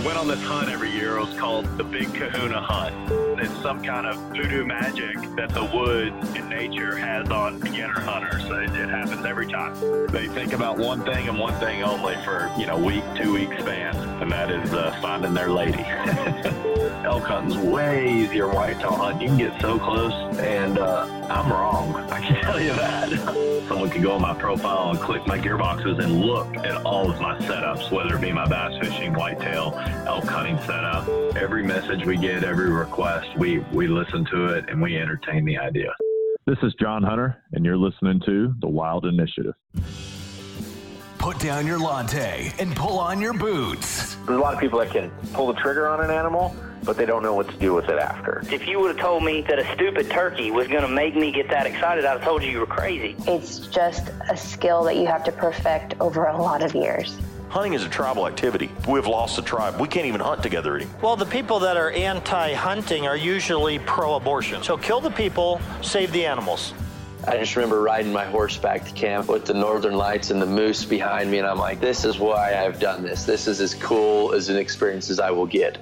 went on this hunt every year. It was called the Big Kahuna Hunt. It's some kind of voodoo magic that the woods and nature has on beginner hunters. It happens every time. They think about one thing and one thing only for, week, 2 week spans, and that is finding their lady. Elk hunting's way easier than whitetail hunting. You can get so close, and I'm wrong. I can tell you that. Someone can go on my profile and click my gearboxes and look at all of my setups, whether it be my bass fishing, whitetail, elk hunting setup. Every message we get, every request, we listen to it and we entertain the idea. This is John Hunter, and you're listening to The Wild Initiative. Put down your latte and pull on your boots. There's a lot of people that can pull the trigger on an animal, but they don't know what to do with it after. If you would have told me that a stupid turkey was going to make me get that excited, I'd have told you were crazy. It's just a skill that you have to perfect over a lot of years. Hunting is a tribal activity. We've lost the tribe. We can't even hunt together anymore. Well, the people that are anti-hunting are usually pro-abortion. So kill the people, save the animals. I just remember riding my horse back to camp with the northern lights and the moose behind me, and I'm like, this is why I've done this. This is as cool as an experience as I will get.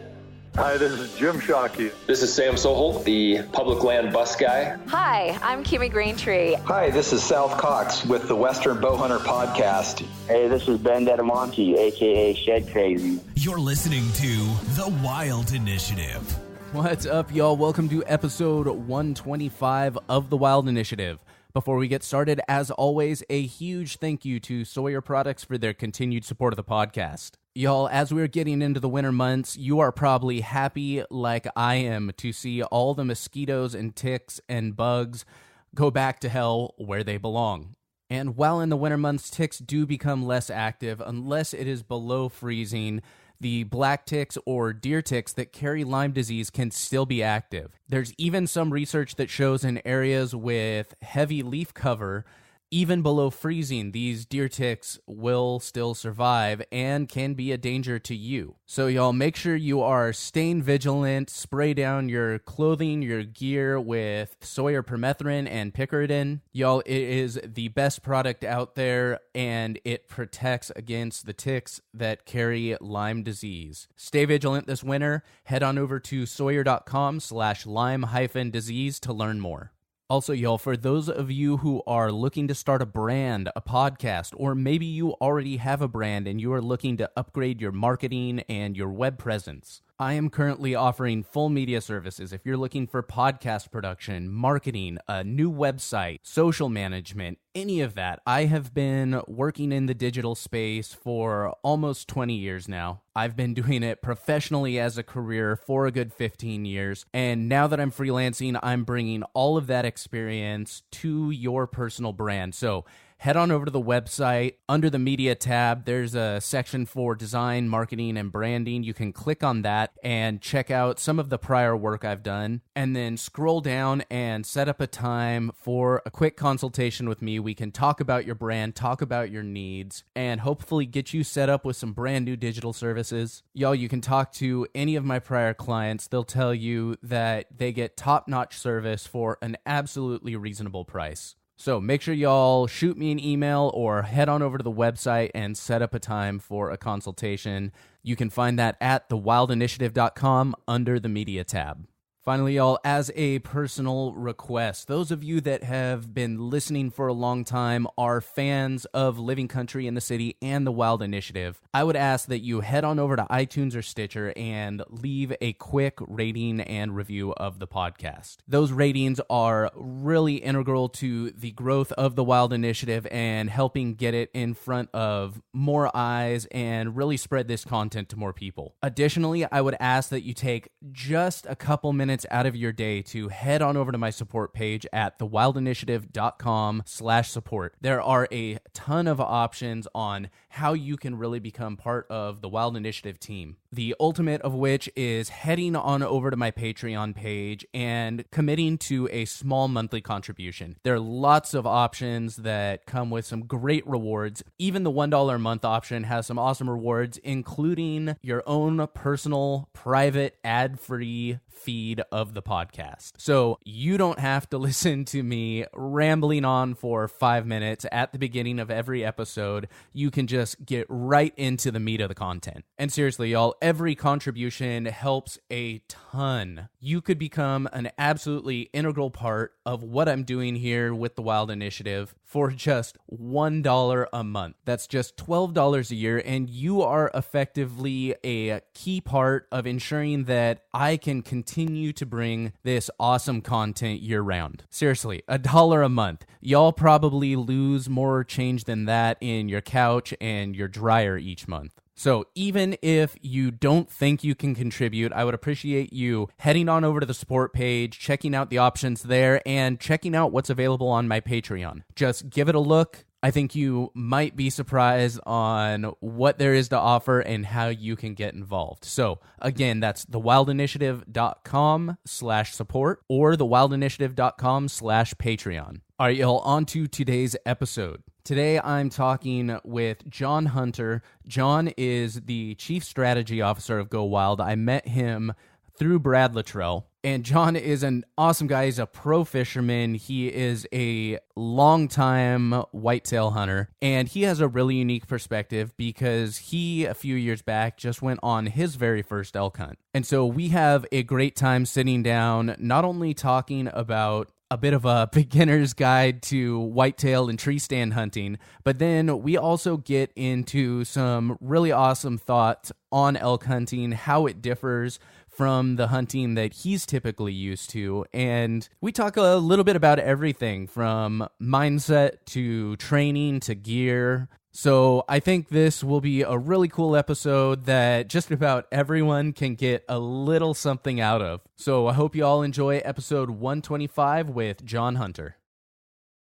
Hi, this is Jim Shockey. This is Sam Sohol, the public land bus guy. Hi, I'm Kimmy Greentree. Hi, this is South Cox with the Western Bowhunter Podcast. Hey, this is Ben Dedamonte, a.k.a. Shed Crazy. You're listening to The Wild Initiative. What's up, y'all? Welcome to episode 125 of The Wild Initiative. Before we get started, as always, a huge thank you to Sawyer Products for their continued support of the podcast. Y'all, as we're getting into the winter months, you are probably happy like I am to see all the mosquitoes and ticks and bugs go back to hell where they belong. And while in the winter months, ticks do become less active unless it is below freezing, the black ticks or deer ticks that carry Lyme disease can still be active. There's even some research that shows in areas with heavy leaf cover, even below freezing, these deer ticks will still survive and can be a danger to you. So y'all, make sure you are staying vigilant, spray down your clothing, your gear with Sawyer permethrin and picaridin. Y'all, it is the best product out there, and it protects against the ticks that carry Lyme disease. Stay vigilant this winter. Head on over to sawyer.com/Lyme-disease to learn more. Also, y'all, for those of you who are looking to start a brand, a podcast, or maybe you already have a brand and you are looking to upgrade your marketing and your web presence, I am currently offering full media services. If you're looking for podcast production, marketing, a new website, social management, any of that, I have been working in the digital space for almost 20 years now. I've been doing it professionally as a career for a good 15 years. And now that I'm freelancing, I'm bringing all of that experience to your personal brand. So head on over to the website. Under the media tab, there's a section for design, marketing, and branding. You can click on that and check out some of the prior work I've done. And then scroll down and set up a time for a quick consultation with me. We can talk about your brand, talk about your needs, and hopefully get you set up with some brand new digital services. Y'all, you can talk to any of my prior clients. They'll tell you that they get top-notch service for an absolutely reasonable price. So make sure y'all shoot me an email or head on over to the website and set up a time for a consultation. You can find that at thewildinitiative.com under the media tab. Finally, y'all, as a personal request, those of you that have been listening for a long time are fans of Living Country in the City and the Wild Initiative. I would ask that you head on over to iTunes or Stitcher and leave a quick rating and review of the podcast. Those ratings are really integral to the growth of the Wild Initiative and helping get it in front of more eyes and really spread this content to more people. Additionally, I would ask that you take just a couple minutes out of your day to head on over to my support page at thewildinitiative.com/support. There are a ton of options on how you can really become part of the Wild Initiative team. The ultimate of which is heading on over to my Patreon page and committing to a small monthly contribution. There are lots of options that come with some great rewards. Even the $1 a month option has some awesome rewards, including your own personal, private, ad-free feed of the podcast. So you don't have to listen to me rambling on for 5 minutes at the beginning of every episode. You can just get right into the meat of the content. And seriously, y'all, every contribution helps a ton. You could become an absolutely integral part of what I'm doing here with the Wild Initiative for just $1 a month. That's just $12 a year, and you are effectively a key part of ensuring that I can continue to bring this awesome content year-round. Seriously, $1 a month. Y'all probably lose more change than that in your couch and your dryer each month. So even if you don't think you can contribute, I would appreciate you heading on over to the support page, checking out the options there, and checking out what's available on my Patreon. Just give it a look. I think you might be surprised on what there is to offer and how you can get involved. So again, that's thewildinitiative.com/support or thewildinitiative.com/Patreon. All right, y'all, on to today's episode. Today, I'm talking with John Hunter. John is the Chief Strategy Officer of GoWild. I met him through Brad Luttrell. And John is an awesome guy. He's a pro fisherman. He is a longtime whitetail hunter. And he has a really unique perspective because he, a few years back, just went on his very first elk hunt. And so we have a great time sitting down, not only talking about a bit of a beginner's guide to whitetail and tree stand hunting, but then we also get into some really awesome thoughts on elk hunting, how it differs from the hunting that he's typically used to. And we talk a little bit about everything from mindset to training to gear. So I think this will be a really cool episode that just about everyone can get a little something out of. So I hope you all enjoy episode 125 with John Hunter.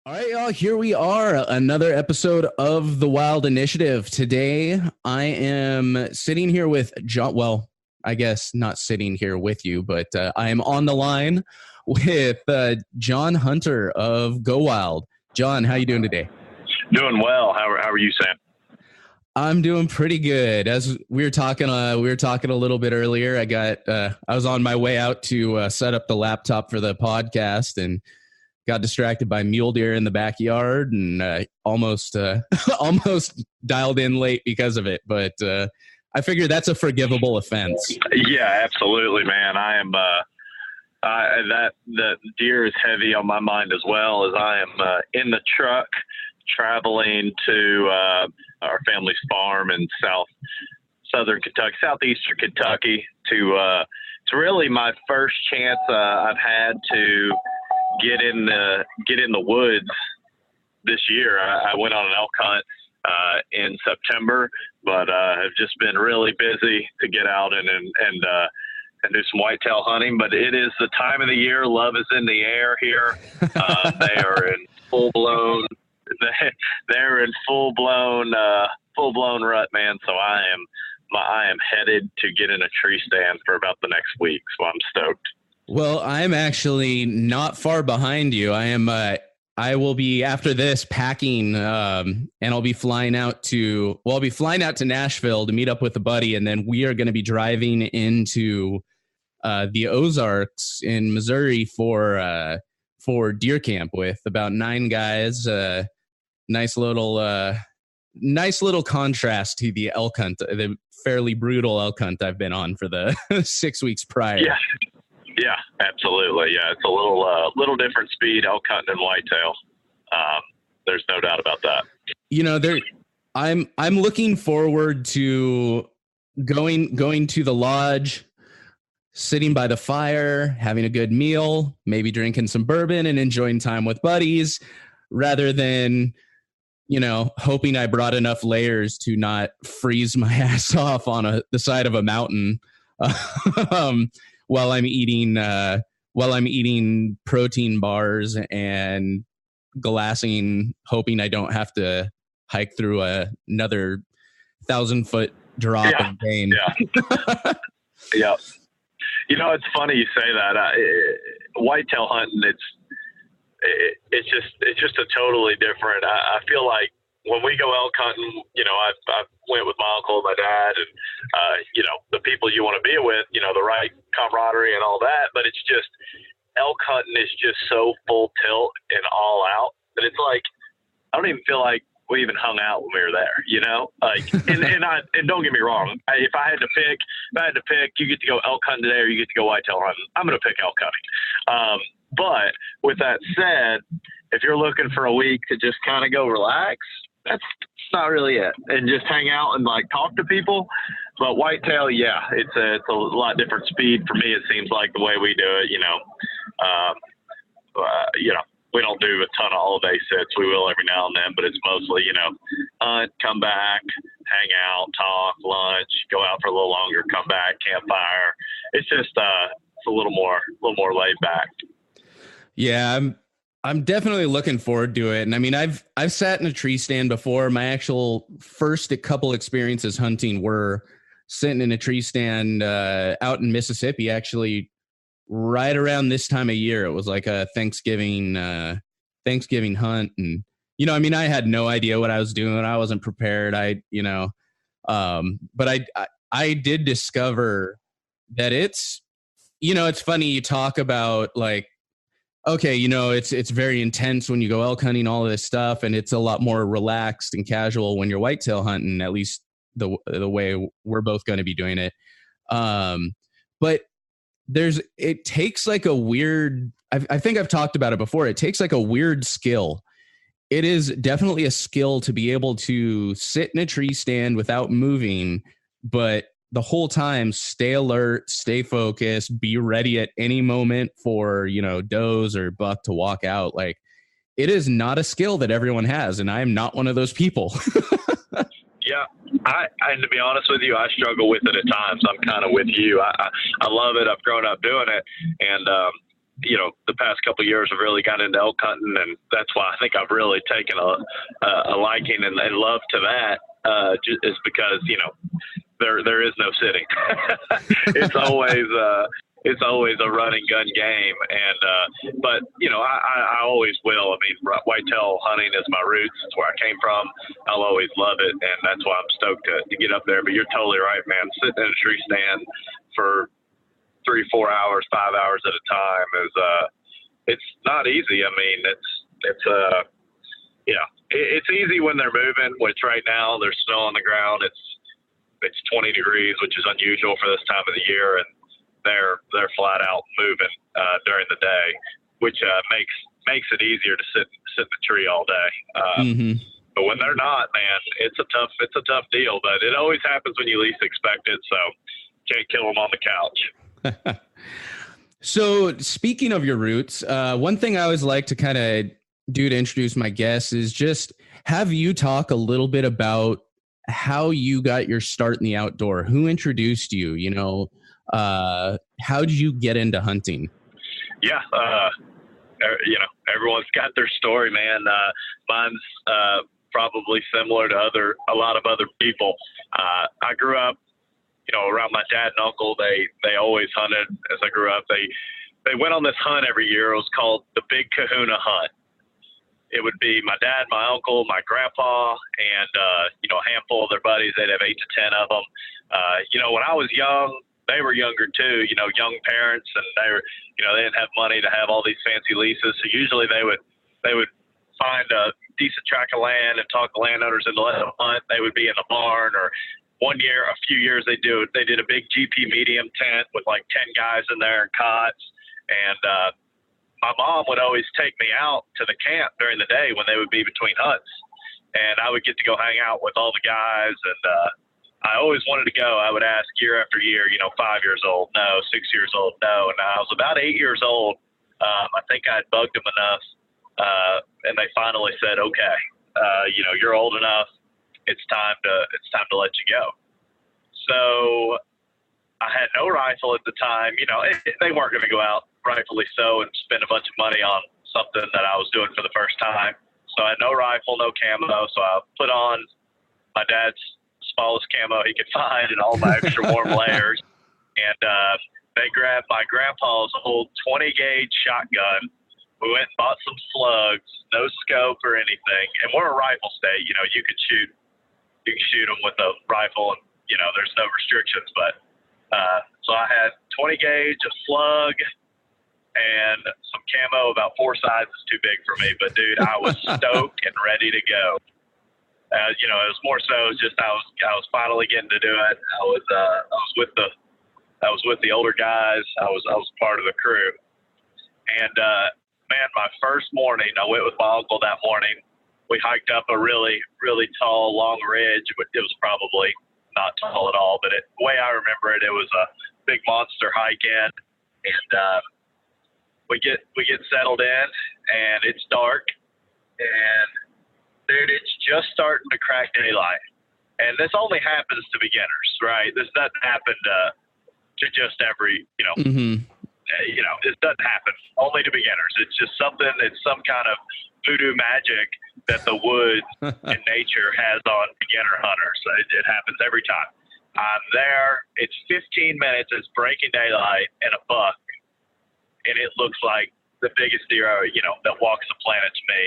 All right, y'all, here we are, another episode of The Wild Initiative. Today, I am sitting here with John, well, I guess not sitting here with you, but I am on the line with John Hunter of GoWild. John, how you doing today? Doing well. How are you, Sam? I'm doing pretty good. As we were talking a little bit earlier, I was on my way out to set up the laptop for the podcast and got distracted by mule deer in the backyard and almost dialed in late because of it. But I figure that's a forgivable offense. Yeah, absolutely, man. I am. That deer is heavy on my mind as well, as I am in the truck traveling to our family's farm in southeastern Kentucky to it's really my first chance I've had to get in the woods this year. I went on an elk hunt in September, but have just been really busy to get out and do some whitetail hunting. But it is the time of the year. Love is in the air here. They are in full blown. They're in full blown rut, man. So I am headed to get in a tree stand for about the next week. So I'm stoked. Well, I'm actually not far behind you. I will be after this packing, and I'll be flying out to Nashville to meet up with a buddy, and then we are going to be driving into the Ozarks in Missouri for deer camp with about 9 guys. Nice little contrast to the elk hunt, the fairly brutal elk hunt I've been on for the 6 weeks prior. Yeah, absolutely. Yeah, it's a little different speed elk hunting and whitetail. There's no doubt about that. You know, I'm looking forward to going to the lodge, sitting by the fire, having a good meal, maybe drinking some bourbon and enjoying time with buddies, rather than, you know, hoping I brought enough layers to not freeze my ass off on the side of a mountain while I'm eating protein bars and glassing, hoping I don't have to hike through another 1,000-foot drop in pain. Yeah. Yeah. You know, it's funny you say that. Whitetail hunting, it's just a totally different. I feel like when we go elk hunting, you know, I went with my uncle and my dad, and you know, the people you want to be with, you know, the right camaraderie and all that. But it's just elk hunting is just so full tilt and all out that it's like I don't even feel like we even hung out when we were there, you know, like, and don't get me wrong. If I had to pick, you get to go elk hunting today or you get to go whitetail hunting, I'm going to pick elk hunting. But with that said, if you're looking for a week to just kind of go relax, that's not really it. And just hang out and like talk to people. But whitetail, yeah, it's a lot different speed for me. It seems like the way we do it, you know, we don't do a ton of all-day sits. We will every now and then, but it's mostly, you know, hunt, come back, hang out, talk, lunch, go out for a little longer, come back, campfire. It's just it's a little more laid back. Yeah, I'm definitely looking forward to it. And I mean, I've sat in a tree stand before. My actual first couple experiences hunting were sitting in a tree stand out in Mississippi, actually. Right around this time of year, it was like a Thanksgiving hunt, and you know, I mean, I had no idea what I was doing. I wasn't prepared. But I did discover that it's, you know, it's funny you talk about like, okay, you know, it's very intense when you go elk hunting, all of this stuff, and it's a lot more relaxed and casual when you're whitetail hunting. At least the way we're both going to be doing it, but it takes like a weird, I think I've talked about it before. It takes like a weird skill. It is definitely a skill to be able to sit in a tree stand without moving, but the whole time stay alert, stay focused, be ready at any moment for, you know, does or buck to walk out. Like, it is not a skill that everyone has. And I am not one of those people. Yeah, and to be honest with you, I struggle with it at times. I'm kind of with you. I love it. I've grown up doing it, and you know, the past couple of years I've really got into elk hunting, and that's why I think I've really taken a liking and love to that. Is because, you know, there is no sitting. It's always a run and gun game. And, but you know, I always will. I mean, whitetail hunting is my roots. It's where I came from. I'll always love it. And that's why I'm stoked to get up there. But you're totally right, man. Sitting in a tree stand for 3-4 hours, 5 hours at a time it's not easy. I mean, it's easy when they're moving, which right now there's snow on the ground. It's 20 degrees, which is unusual for this time of the year. And they're flat out moving during the day, which makes it easier to sit in the tree all day. But when they're not, man, it's a tough deal. But it always happens when you least expect it. So can't kill them on the couch. So speaking of your roots, one thing I always like to kind of do to introduce my guests is just have you talk a little bit about how you got your start in the outdoor. Who introduced you? You know, how did you get into hunting? Yeah, you know, everyone's got their story, man. Mine's probably similar to a lot of other people. I grew up, you know, around my dad and uncle. They always hunted as I grew up. They went on this hunt every year. It was called the Big Kahuna Hunt. It would be my dad, my uncle, my grandpa, and, you know, a handful of their buddies. They'd have 8 to 10 of them. You know, when I was young, they were younger too, you know, young parents, and they were, you know, they didn't have money to have all these fancy leases. So usually they would find a decent tract of land and talk the landowners into letting them hunt. They would be in the barn, or a few years they did a big GP medium tent with like 10 guys in there and cots. And, my mom would always take me out to the camp during the day when they would be between hunts, and I would get to go hang out with all the guys. And, I always wanted to go. I would ask year after year, you know, 5 years old, no, 6 years old, no. And I was about 8 years old. I think I had bugged them enough. And they finally said, okay, you know, you're old enough. It's time to let you go. So I had no rifle at the time. You know, they weren't going to go out, rightfully so, and spend a bunch of money on something that I was doing for the first time. So I had no rifle, no camo. So I put on my dad's smallest camo he could find and all my extra warm layers. And they grabbed my grandpa's old 20 gauge shotgun. We went and bought some slugs, no scope or anything. And we're a rifle state. You know, you can shoot them with a rifle, and, you know, there's no restrictions. But so I had 20 gauge, a slug, and some camo about 4 sizes too big for me. But, dude, I was stoked and ready to go. You know, it was more so just I was finally getting to do it. I was with the older guys. I was part of the crew. And man, my first morning, I went with my uncle that morning. We hiked up a really, really tall, long ridge. It was probably not tall at all, but the way I remember it, it was a big monster hike in. And we get settled in, and it's dark. And dude, it's just starting to crack daylight. And this only happens to beginners, right? This doesn't happen to just every, you know. You know, this doesn't happen only to beginners. It's just something. It's some kind of voodoo magic that the woods and nature has on beginner hunters. It happens every time. I'm there. It's 15 minutes. It's breaking daylight, and a buck, and it looks like the biggest deer, you know, that walks the planet to me.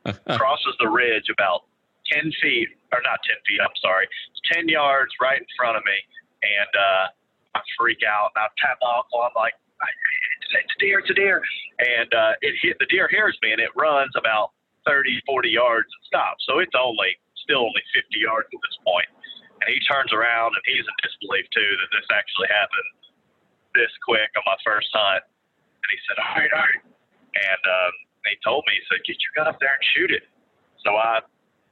It crosses the ridge about 10 feet, or not 10 feet. I'm sorry, 10 yards right in front of me, and I freak out. And I tap my uncle. I'm like, it's a deer, it's a deer. And the deer hears me, and it runs about 30, 40 yards and stops. So it's still only 50 yards at this point. And he turns around, and he's in disbelief too that this actually happened this quick on my first hunt. And he said, all right. And he told me, he said, get your gun up there and shoot it. So I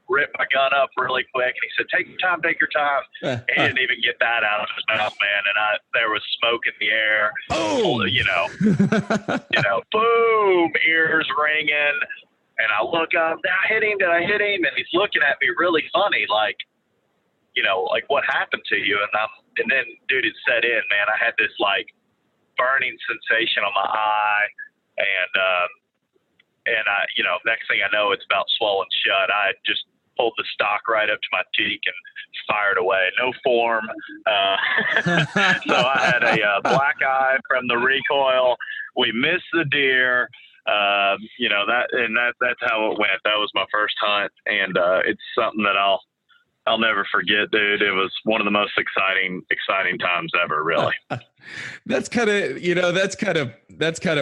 ripped my gun up really quick, and he said, take your time. He didn't even get that out of his mouth, man. And there was smoke in the air. Oh, you know, boom, ears ringing. And I look up, did I hit him? And he's looking at me really funny, like, you know, like, what happened to you? And then, dude, it set in, man. I had this like burning sensation on my eye, and I, you know, next thing I know, it's about swollen shut. I just pulled the stock right up to my cheek and fired away. No form. So I had a black eye from the recoil. We missed the deer. You know, that's how it went. That was my first hunt, and it's something that I'll never forget, dude. It was one of the most exciting times ever, really. That's kind of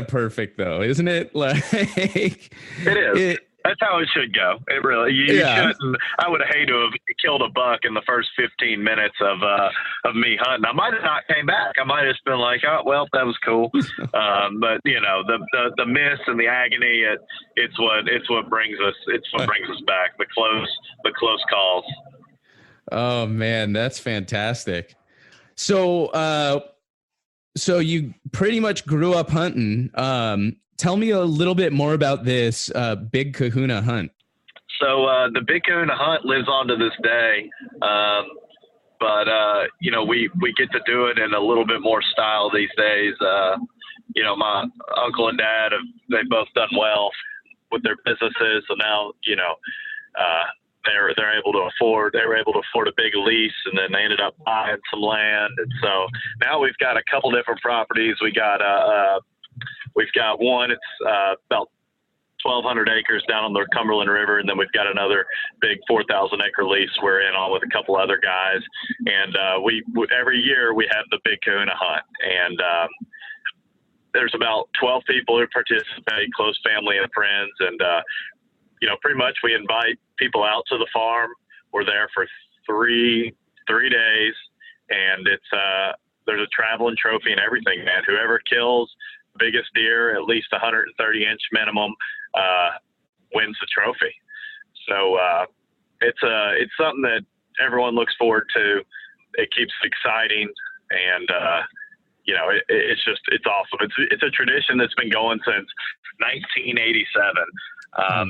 perfect, though, isn't it? Like, it is. That's how it should go. It really. You shouldn't. I would hate to have killed a buck in the first 15 minutes of me hunting. I might have not came back. I might have just been like, oh well, that was cool. But you know, the miss and the agony. It's what brings us. It's what brings us back. The close calls. Oh man, that's fantastic. So you pretty much grew up hunting. Tell me a little bit more about this Big Kahuna hunt. So the Big Kahuna hunt lives on to this day. But you know, we get to do it in a little bit more style these days. You know, my uncle and dad they've both done well with their businesses. So now, you know, they were able to afford a big lease, and then they ended up buying some land. And so now we've got a couple different properties. We've got one, it's about 1,200 acres down on the Cumberland River, and then we've got another big 4,000 acre lease we're in on with a couple other guys. And we every year we have the Big Kahuna hunt, and there's about 12 people who participate, close family and friends, and you know, pretty much we invite people out to the farm. We're there for three days, and it's there's a traveling trophy and everything, man. Whoever kills the biggest deer, at least 130-inch minimum, wins the trophy. So it's something that everyone looks forward to. It keeps it exciting, and you know, it's awesome. It's a tradition that's been going since 1987.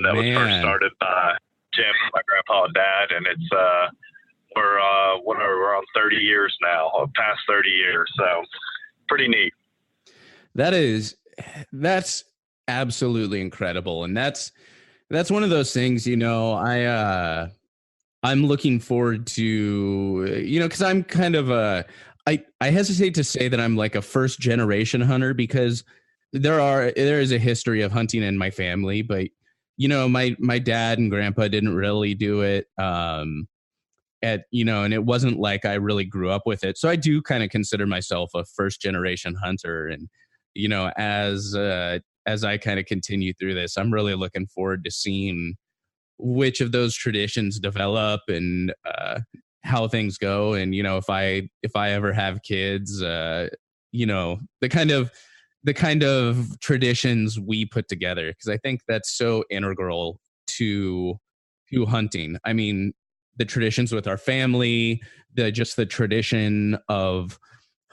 That was first started by Jim, my grandpa and dad, and it's we're on 30 years now, past 30 years, so pretty neat. That's absolutely incredible, and that's one of those things, you know, I'm looking forward to, you know, because I'm kind of I hesitate to say that I'm like a first generation hunter, because there is a history of hunting in my family, but you know, my dad and grandpa didn't really do it, you know, and it wasn't like I really grew up with it. So I do kind of consider myself a first generation hunter. And, you know, as I kind of continue through this, I'm really looking forward to seeing which of those traditions develop and how things go. And, you know, if I ever have kids, you know, the kind of traditions we put together, because I think that's so integral to hunting. I mean, the traditions with our family, the tradition of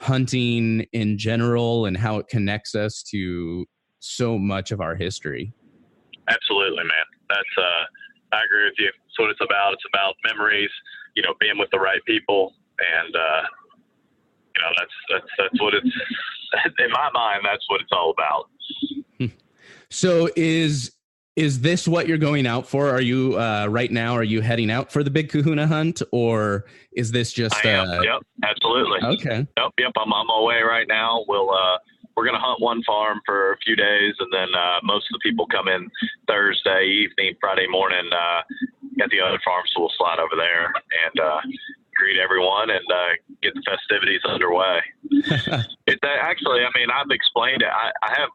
hunting in general and how it connects us to so much of our history. Absolutely, man. That's I agree with you. That's what it's about. It's about memories, you know, being with the right people, and you know, that's what it's in my mind. That's what it's all about. So is this what you're going out for? Are you right now? Are you heading out for the big kahuna hunt, or is this just? I am. Yep, absolutely. Okay. Yep. I'm on my way right now. We're going to hunt one farm for a few days, and then most of the people come in Thursday evening, Friday morning at the other farm, so we'll slide over there and greet everyone and get the festivities underway. It's actually, I mean, I've explained it. I have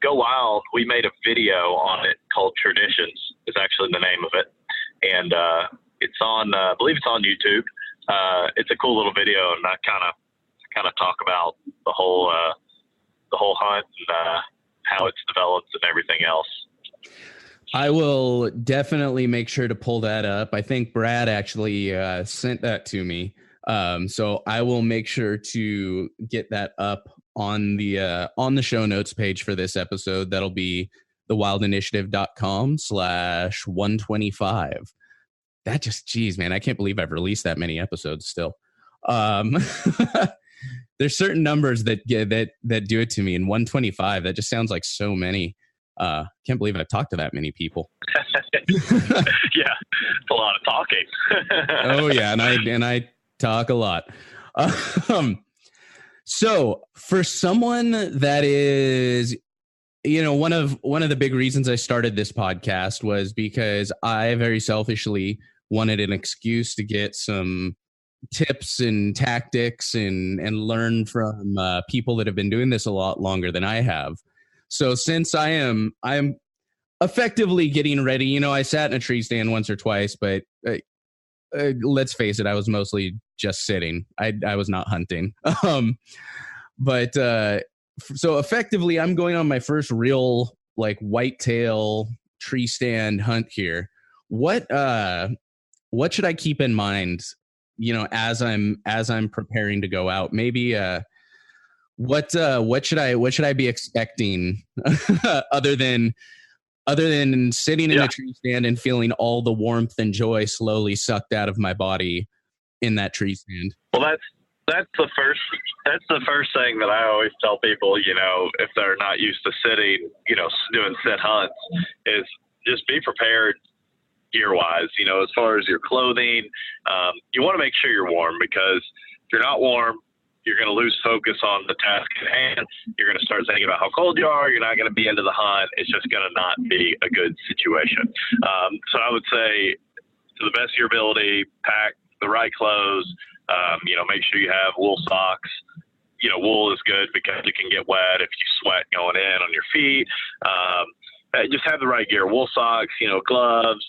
GoWild. We made a video on it called Traditions. Is actually the name of it, and it's on. I believe it's on YouTube. It's a cool little video, and I kind of talk about the whole hunt and how it's developed and everything else. I will definitely make sure to pull that up. I think Brad actually sent that to me. So I will make sure to get that up on the show notes page for this episode. That'll be thewildinitiative.com/125. That just, geez, man, I can't believe I've released that many episodes still. There's certain numbers that do it to me, and 125, that just sounds like so many. Can't believe I've talked to that many people. Yeah, it's a lot of talking. Oh yeah, and I talk a lot. So for someone that is, you know, one of the big reasons I started this podcast was because I very selfishly wanted an excuse to get some tips and tactics and learn from people that have been doing this a lot longer than I have. So since I'm effectively getting ready, you know, I sat in a tree stand once or twice, but let's face it, I was mostly just sitting. I was not hunting. But so effectively, I'm going on my first real like whitetail tree stand hunt here. What should I keep in mind, you know, as I'm preparing to go out? Maybe what should I be expecting other than sitting in a tree stand and feeling all the warmth and joy slowly sucked out of my body in that tree stand? Well, that's the first thing that I always tell people, you know, if they're not used to sitting, you know, doing sit hunts, is just be prepared gear-wise. You know, as far as your clothing, you want to make sure you're warm, because if you're not warm, you're going to lose focus on the task at hand. You're going to start thinking about how cold you are. You're not going to be into the hunt. It's just going to not be a good situation. So I would say, to the best of your ability, pack the right clothes. You know, make sure you have wool socks. You know, wool is good because it can get wet if you sweat going in on your feet. Just have the right gear, wool socks, you know, gloves.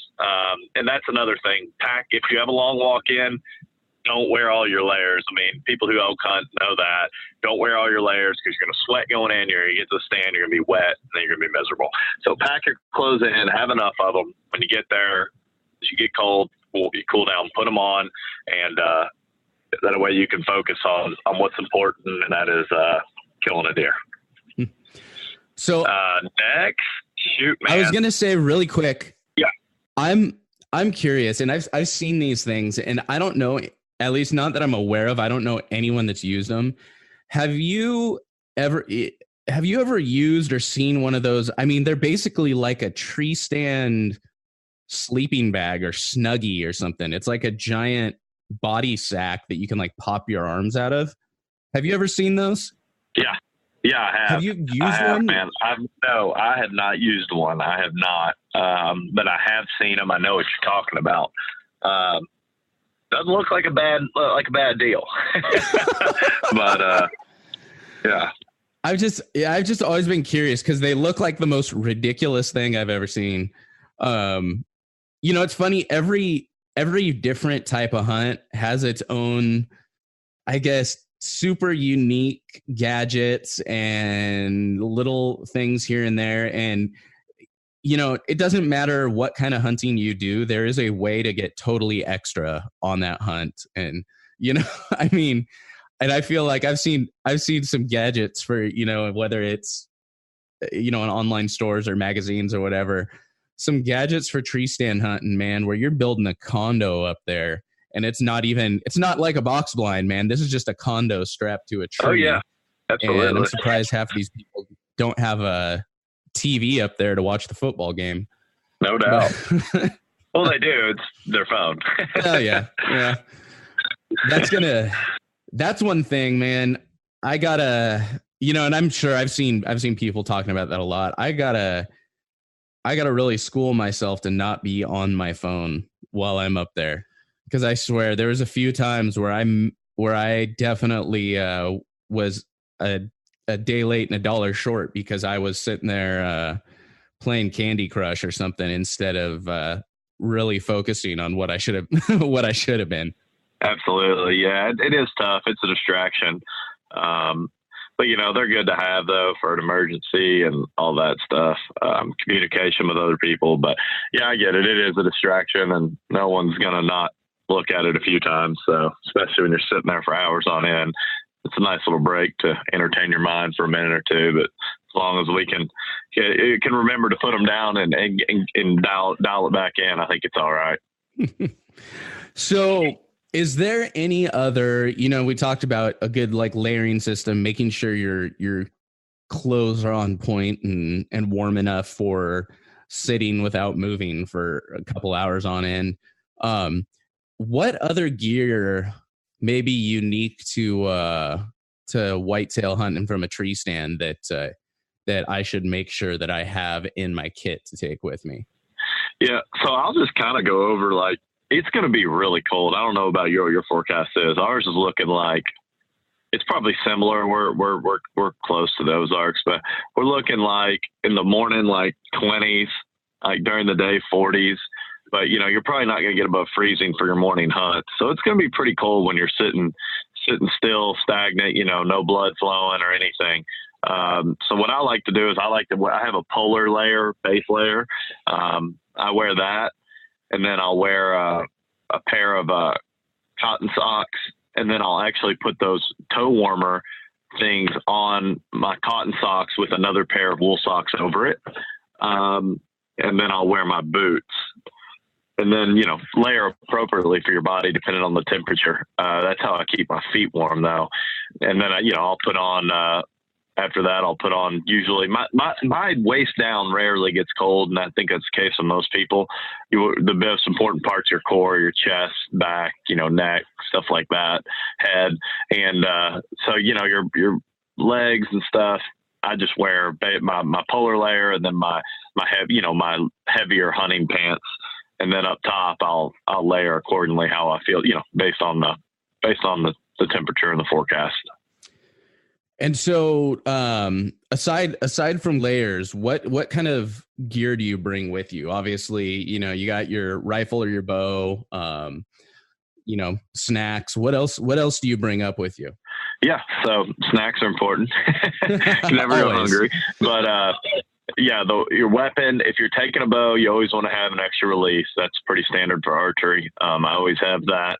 And that's another thing. Pack, if you have a long walk in, don't wear all your layers. I mean, people who elk hunt know that. Don't wear all your layers, because you're going to sweat going in. You're going to get to the stand, you're going to be wet, and then you're going to be miserable. So pack your clothes in, have enough of them. When you get there, as you get cold, you cool down, put them on, and that way you can focus on what's important, and that is killing a deer. So next, shoot, man. I was going to say really quick. Yeah. I'm curious, and I've seen these things, and I don't know, at least not that I'm aware of, I don't know anyone that's used them. Have you ever used or seen one of those? I mean, they're basically like a tree stand sleeping bag or Snuggie or something. It's like a giant body sack that you can like pop your arms out of. Have you ever seen those? Yeah, I have. Have you used one? Man, no, I have not used one. I have not, but I have seen them. I know what you're talking about. Doesn't look like a bad deal, but yeah. I've just always been curious, because they look like the most ridiculous thing I've ever seen. it's funny. Every different type of hunt has its own, I guess, super unique gadgets and little things here and there. And, it doesn't matter what kind of hunting you do. There is a way to get totally extra on that hunt. And, I mean, and I feel like I've seen some gadgets for, whether it's, in online stores or magazines or whatever, some gadgets for tree stand hunting, man, where you're building a condo up there. And it's not like a box blind, man. This is just a condo strapped to a tree. Oh, yeah. Absolutely. And I'm surprised half of these people don't have a TV up there to watch the football game. No doubt. Well, they do. It's their phone. Oh, yeah. Yeah. That's one thing, man. I gotta, and I'm sure I've seen people talking about that a lot. I gotta really school myself to not be on my phone while I'm up there. Because I swear there was a few times where I definitely was a day late and $1 short because I was sitting there playing Candy Crush or something instead of really focusing on what I should have been. Absolutely, yeah, it is tough. It's a distraction, but they're good to have though for an emergency and all that stuff. Communication with other people, but yeah, I get it. It is a distraction, and no one's gonna not look at it a few times. So especially when you're sitting there for hours on end, it's a nice little break to entertain your mind for a minute or two. But as long as we can remember to put them down and dial it back in, I think it's all right. So is there any other, we talked about a good layering system, making sure your clothes are on point and warm enough for sitting without moving for a couple hours on end. What other gear may be unique to whitetail hunting from a tree stand that I should make sure that I have in my kit to take with me? Yeah, so I'll just kind of go over it's going to be really cold. I don't know about your forecast is. Ours is looking like it's probably similar. We're close to the Ozarks, but we're looking like in the morning 20s, during the day 40s. But, you're probably not going to get above freezing for your morning hunt. So it's going to be pretty cold when you're sitting still, stagnant, no blood flowing or anything. So what I like to do is I have a polar layer, base layer. I wear that, and then I'll wear a pair of cotton socks, and then I'll actually put those toe warmer things on my cotton socks with another pair of wool socks over it. And then I'll wear my boots. And then, layer appropriately for your body, depending on the temperature. That's how I keep my feet warm, though. And then, I'll put on, after that, I'll put on usually my waist down rarely gets cold. And I think that's the case with most people. The most important parts, your core, your chest, back, neck, stuff like that, head. And so, your legs and stuff, I just wear my polar layer and then my heavier hunting pants. And then up top, I'll layer accordingly how I feel, based on the temperature and the forecast. And so, aside from layers, what kind of gear do you bring with you? Obviously, you got your rifle or your bow, snacks. What else do you bring up with you? Yeah, so snacks are important. You never go hungry, but yeah, your weapon, if you're taking a bow, you always want to have an extra release. That's pretty standard for archery. I always have that.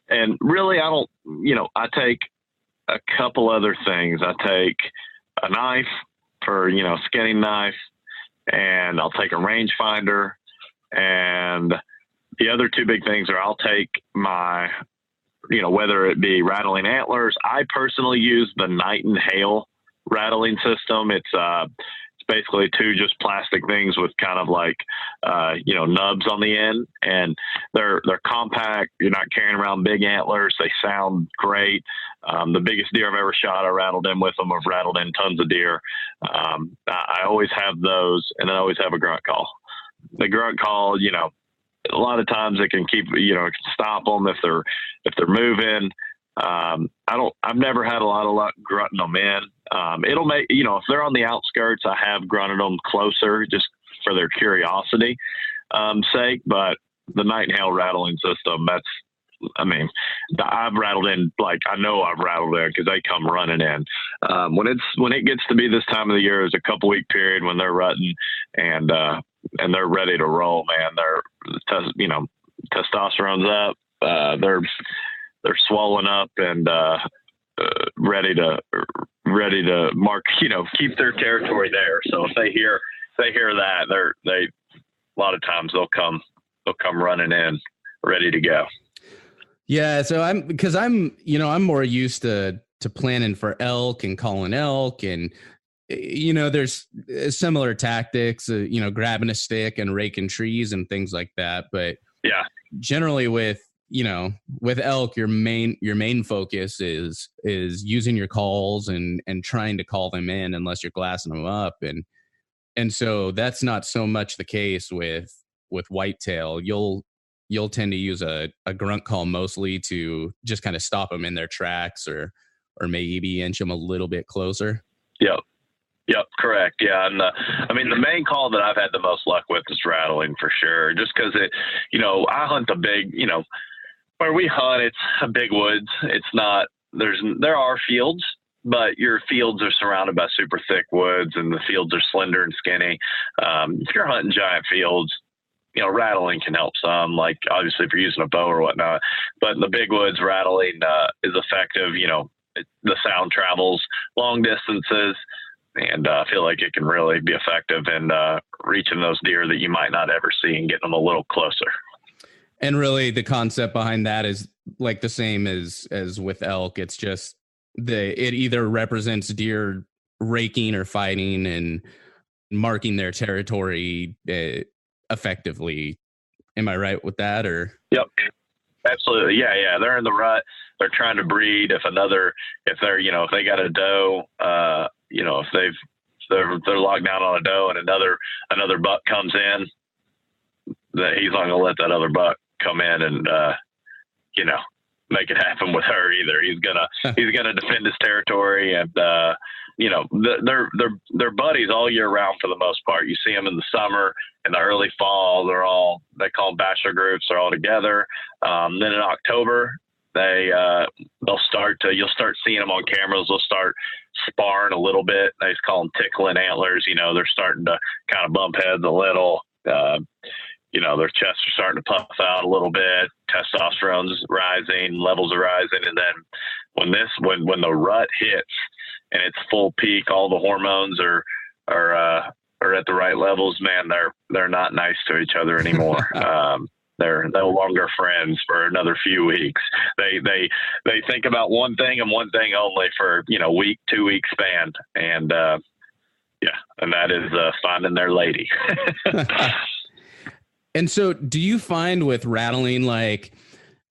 And really, I take a couple other things. I take a knife for, skinning knife, and I'll take a rangefinder. And the other two big things are I'll take my, whether it be rattling antlers. I personally use the Night and Hail rattling system. It's basically two just plastic things with kind of nubs on the end, and they're compact. You're not carrying around big antlers. They sound great. The biggest deer I've ever shot, I rattled in with them. I've rattled in tons of deer. I always have those, and I always have a grunt call. The grunt call, a lot of times it can keep, it can stop them if they're moving. I've never had a lot of luck grunting them in. It'll make, if they're on the outskirts, I have grunted them closer just for their curiosity. sake, but the nightingale rattling system, I've rattled in, like, I know I've rattled in because they come running in. When it gets to be this time of the year, is a couple week period when they're rutting and they're ready to roll, man. Testosterone's up. They're swollen up and ready to mark, keep their territory there. So if they hear that, a lot of times they'll come running in ready to go. Yeah. So I'm more used to planning for elk and calling elk, and, there's similar tactics, grabbing a stick and raking trees and things like that. But yeah, generally with elk, your main focus is using your calls and trying to call them in unless you're glassing them up. And so that's not so much the case with whitetail. You'll tend to use a grunt call mostly to just kind of stop them in their tracks or maybe inch them a little bit closer. Yep, correct. Yeah, and the main call that I've had the most luck with is rattling for sure. Just because I hunt the big, where we hunt, it's a big woods. It's not there are fields, but your fields are surrounded by super thick woods, and the fields are slender and skinny. If you're hunting giant fields, rattling can help some, like obviously if you're using a bow or whatnot, but in the big woods, rattling is effective. The sound travels long distances, and I feel like it can really be effective in reaching those deer that you might not ever see and getting them a little closer. And really the concept behind that is like the same as with elk. It's just it either represents deer raking or fighting and marking their territory effectively. Am I right with that? Or yep, absolutely. Yeah. They're in the rut. They're trying to breed. If they got a doe, if they're locked down on a doe and another buck comes in, that he's not going to let that other buck come in and make it happen with her either. He's gonna defend his territory, and they're buddies all year round for the most part. You see them in the summer, in the early fall. They call them bachelor groups. They're all together. Then in October, you'll start seeing them on cameras. They'll start sparring a little bit. They just call them tickling antlers. They're starting to kind of bump heads a little. Their chests are starting to puff out a little bit. Testosterone's rising, levels are rising. And then when the rut hits and it's full peak, all the hormones are at the right levels, man, they're not nice to each other anymore. They're no longer friends for another few weeks. They think about one thing and one thing only for, 2-week span. And, and that is finding their lady. And so do you find with rattling,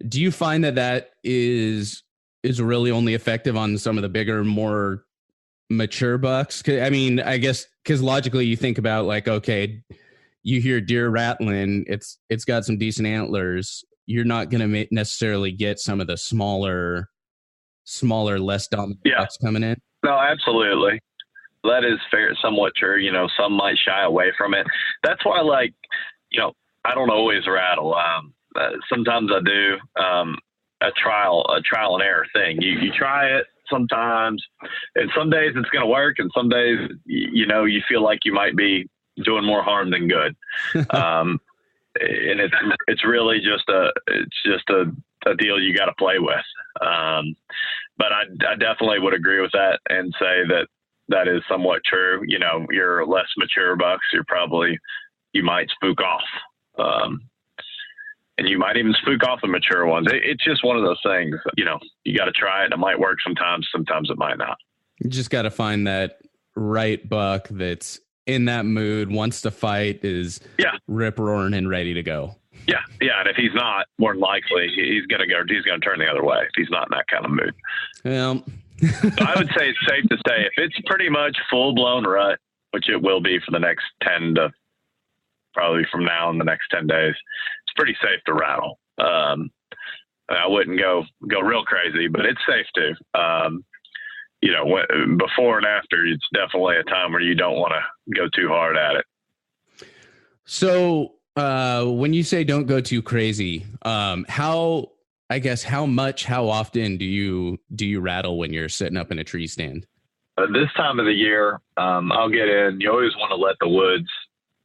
do you find that is really only effective on some of the bigger, more mature bucks? I guess because logically you think about okay, you hear deer rattling, it's got some decent antlers. You're not going to necessarily get some of the smaller, less dominant bucks coming in. No, absolutely. That is fair, somewhat true. Some might shy away from it. That's why, I don't always rattle. Sometimes I do. A trial and error thing. You try it sometimes, and some days it's going to work, and some days you feel like you might be doing more harm than good. And it's really just a deal you got to play with. But I definitely would agree with that and say that is somewhat true. Your less mature bucks, you might spook off. And you might even spook off the mature ones. It's just one of those things, you got to try it. It might work sometimes it might not. You just got to find that right buck that's in that mood, wants to fight, is rip roaring and ready to go. Yeah. And if he's not, more than likely he's going to turn the other way if he's not in that kind of mood. Well, so I would say it's safe to say if it's pretty much full blown rut, which it will be for the next 10 to probably from now in the next 10 days, it's pretty safe to rattle. I wouldn't go real crazy, but it's safe to. Before and after, it's definitely a time where you don't want to go too hard at it. So When you say don't go too crazy, how often do you rattle when you're sitting up in a tree stand? This time of the year, I'll get in. You always want to let the woods.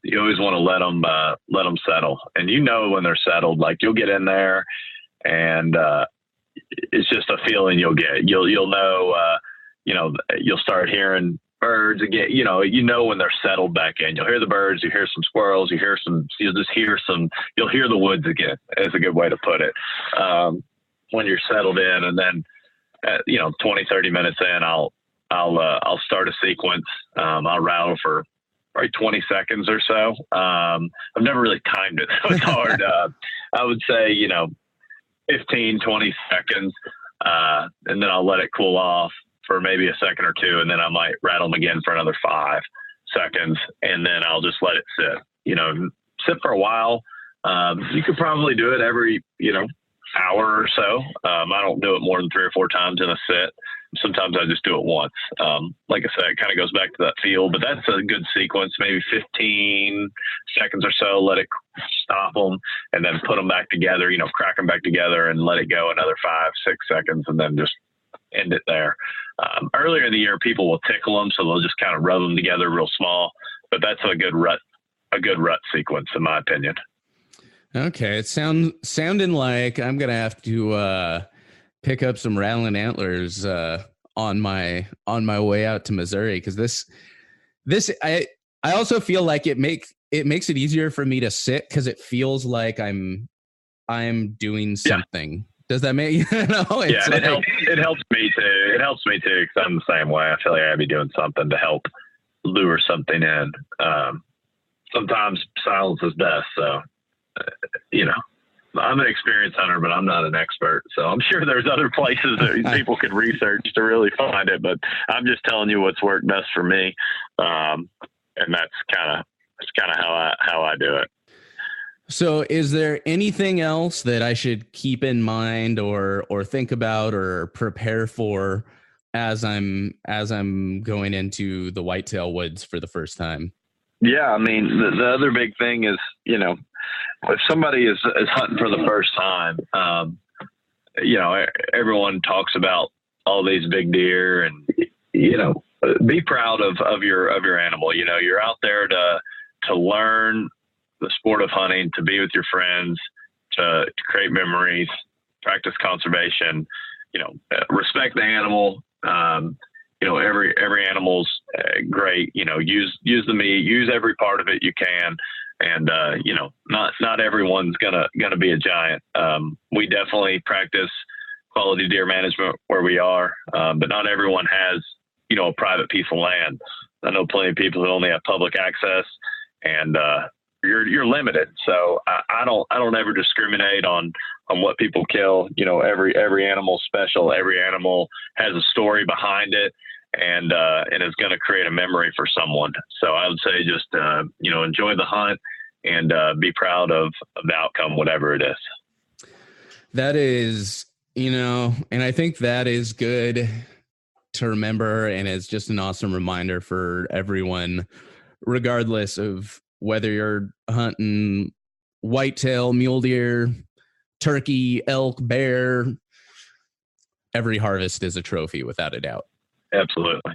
You always want to let them settle, and when they're settled. Like you'll get in there, and it's just a feeling you'll get. You'll know. You'll start hearing birds again. When they're settled back in. You'll hear the birds. You hear some squirrels. You'll just hear some. You'll hear the woods again. Is a good way to put it. When you're settled in, and then 20, 30 minutes in, I'll start a sequence. I'll rattle for probably 20 seconds or so. I've never really timed it, so it's hard. I would say, 15, 20 seconds, and then I'll let it cool off for maybe a second or two, and then I might rattle them again for another 5 seconds, and then I'll just let it sit. Sit for a while. You could probably do it every, hour or so. I don't do it more than 3 or 4 times in a sit. Sometimes I just do it once. Like I said, it kind of goes back to that feel, but that's a good sequence, maybe 15 seconds or so, let it stop them and then put them back together, crack them back together and let it go another 5, 6 seconds and then just end it there. Earlier in the year, people will tickle them, so they'll just kind of rub them together real small, but that's a good rut sequence in my opinion. Okay. It's sounding like I'm going to have to, pick up some rattling antlers on my way out to Missouri, because this I also feel like it makes it easier for me to sit because it feels like I'm doing something. Yeah. Does that make it helps me too. It helps me too because I'm the same way. I feel like I'd be doing something to help lure something in. Sometimes silence is best, so I'm an experienced hunter, but I'm not an expert. So I'm sure there's other places that people could research to really find it, but I'm just telling you what's worked best for me. And that's kind of how I do it. So is there anything else that I should keep in mind or think about or prepare for as I'm going into the whitetail woods for the first time? Yeah. I mean, the other big thing is, if somebody is hunting for the first time, everyone talks about all these big deer and, be proud of your animal. You're out there to learn the sport of hunting, to be with your friends, to create memories, practice conservation, respect the animal. Every animal's great, use the meat, use every part of it you can. And, not everyone's gonna be a giant. We definitely practice quality deer management where we are. But not everyone has, a private piece of land. I know plenty of people who only have public access and, you're limited. So I don't ever discriminate on what people kill. Every animal's special. Every animal has a story behind it and is going to create a memory for someone. So I would say just, enjoy the hunt and be proud of the outcome, whatever it is. That is, and I think that is good to remember. And it's just an awesome reminder for everyone, regardless of whether you're hunting whitetail, mule deer, turkey, elk, bear. Every harvest is a trophy, without a doubt. Absolutely.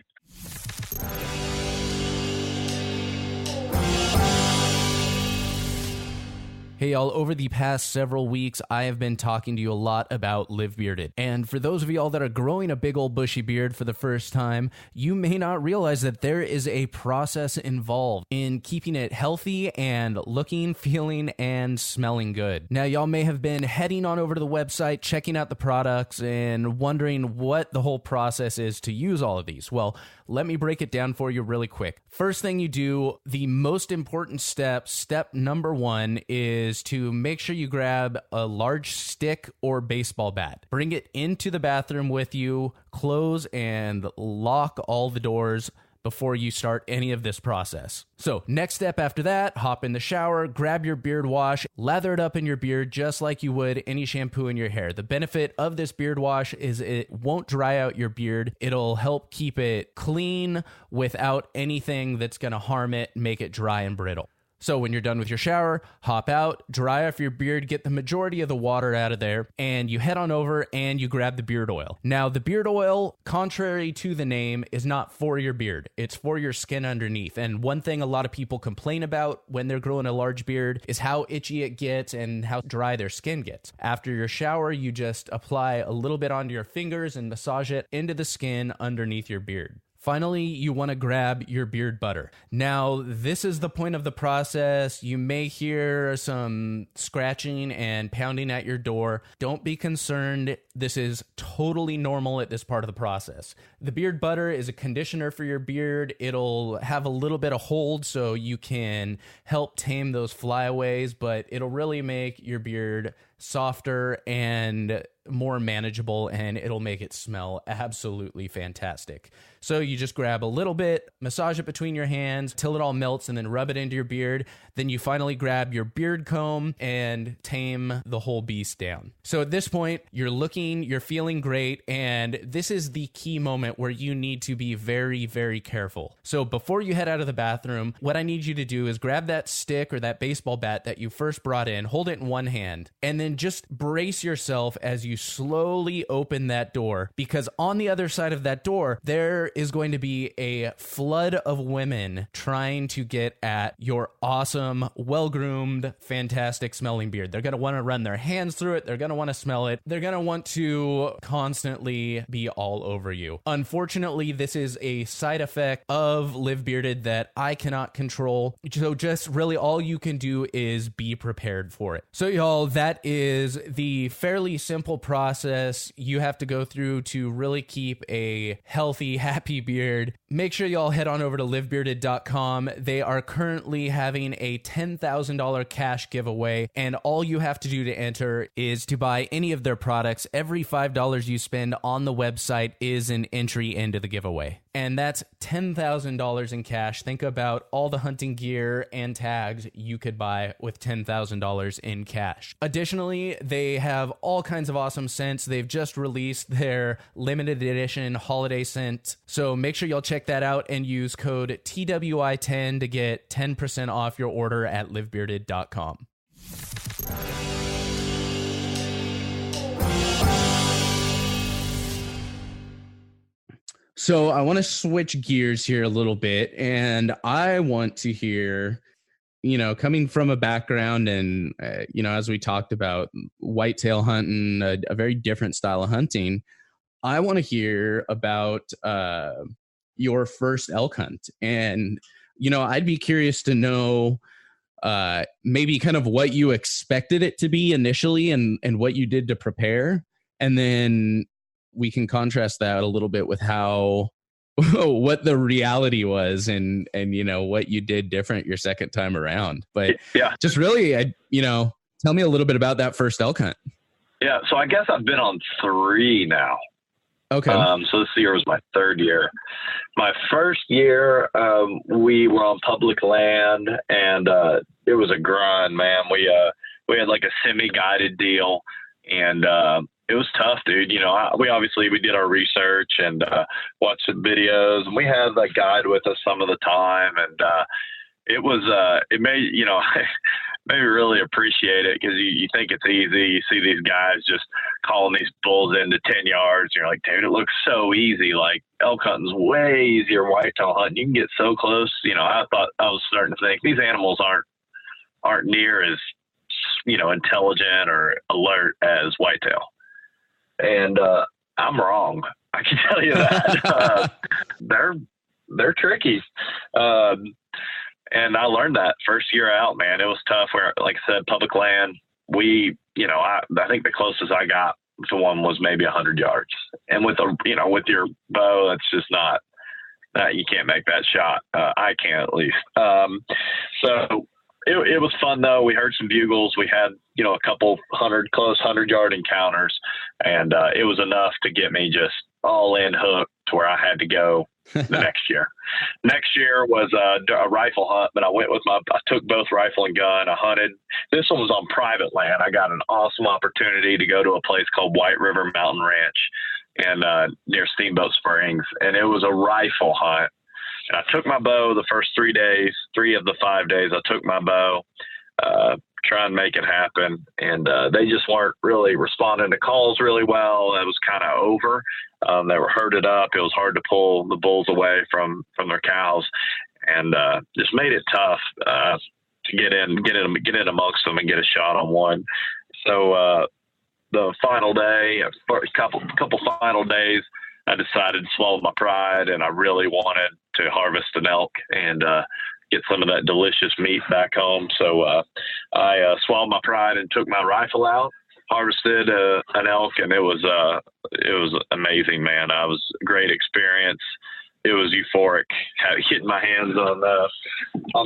Hey y'all, over the past several weeks, I have been talking to you a lot about Live Bearded. And for those of y'all that are growing a big old bushy beard for the first time, you may not realize that there is a process involved in keeping it healthy and looking, feeling, and smelling good. Now, y'all may have been heading on over to the website, checking out the products, and wondering what the whole process is to use all of these. Well, let me break it down for you really quick. First thing you do, the most important step number 1 is to make sure you grab a large stick or baseball bat. Bring it into the bathroom with you, close and lock all the doors before you start any of this process. So next step after that, hop in the shower, grab your beard wash, lather it up in your beard just like you would any shampoo in your hair. The benefit of this beard wash is it won't dry out your beard. It'll help keep it clean without anything that's going to harm it, make it dry and brittle. So when you're done with your shower, hop out, dry off your beard, get the majority of the water out of there, and you head on over and you grab the beard oil. Now, the beard oil, contrary to the name, is not for your beard. It's for your skin underneath. And one thing a lot of people complain about when they're growing a large beard is how itchy it gets and how dry their skin gets. After your shower, you just apply a little bit onto your fingers and massage it into the skin underneath your beard. Finally, you want to grab your beard butter. Now, this is the point of the process. You may hear some scratching and pounding at your door. Don't be concerned. This is totally normal at this part of the process. The beard butter is a conditioner for your beard. It'll have a little bit of hold so you can help tame those flyaways, but it'll really make your beard softer and more manageable, and it'll make it smell absolutely fantastic. So you just grab a little bit, massage it between your hands till it all melts, and then rub it into your beard. Then you finally grab your beard comb and tame the whole beast down. So at this point, you're feeling great, and this is the key moment where you need to be very, very careful. So before you head out of the bathroom, what I need you to do is grab that stick or that baseball bat that you first brought in, hold it in one hand, and then just brace yourself as you slowly open that door, because on the other side of that door, there is going to be a flood of women trying to get at your awesome, well-groomed, fantastic smelling beard. They're going to want to run their hands through it. They're going to want to smell it. They're going to want to constantly be all over you. Unfortunately, this is a side effect of Live Bearded that I cannot control. So just really all you can do is be prepared for it. So y'all, that is the fairly simple process you have to go through to really keep a healthy, happy beard. Make sure y'all head on over to livebearded.com. They are currently having a $10,000 cash giveaway, and all you have to do to enter is to buy any of their products. Every $5 you spend on the website is an entry into the giveaway. And that's $10,000 in cash. Think about all the hunting gear and tags you could buy with $10,000 in cash. Additionally, they have all kinds of awesome scents. They've just released their limited edition holiday scent. So make sure y'all check that out and use code TWI10 to get 10% off your order at livebearded.com. So I want to switch gears here a little bit, and I want to hear, coming from a background and, as we talked about whitetail hunting, a very different style of hunting, I want to hear about your first elk hunt. And, I'd be curious to know maybe kind of what you expected it to be initially and what you did to prepare. And then we can contrast that a little bit with what the reality was and what you did different your second time around. But yeah, just really, tell me a little bit about that first elk hunt. Yeah. So I guess I've been on 3 now. Okay. So this year was my 3rd year. My first year, we were on public land, and it was a grind, man. We had like a semi-guided deal, and it was tough, dude. We did our research and watched some videos, and we had that guide with us some of the time, and it made made me really appreciate it, because you think it's easy. You see these guys just calling these bulls into 10 yards. And you're like, dude, it looks so easy. Like, elk hunting's way easier than whitetail hunting. You can get so close. I was starting to think these animals aren't near as, intelligent or alert as whitetail. And I'm wrong. I can tell you that. They're tricky. And I learned that first year out, man. It was tough. Where, like I said, public land, I think the closest I got to one was maybe 100 yards. And with with your bow, that's just not that, you can't make that shot. I can, at least. So it was fun though. We heard some bugles. We had, a couple close 100-yard encounters, and it was enough to get me just all in hooked to where I had to go the next year. Next year was a rifle hunt, but I took both rifle and gun. I hunted. This one was on private land. I got an awesome opportunity to go to a place called White River Mountain Ranch and near Steamboat Springs. And it was a rifle hunt. And I took my bow the first 3 days, 3 of the 5 days. I took my bow, try and make it happen. And they just weren't really responding to calls really well. It was kind of over. They were herded up. It was hard to pull the bulls away from their cows, and just made it tough to get in amongst them and get a shot on one. So the final day, a couple final days, I decided to swallow my pride, and I really wanted to harvest an elk and get some of that delicious meat back home. So I swallowed my pride and took my rifle out, harvested an elk, and it was amazing, man. It was a great experience. It was euphoric, getting my hands on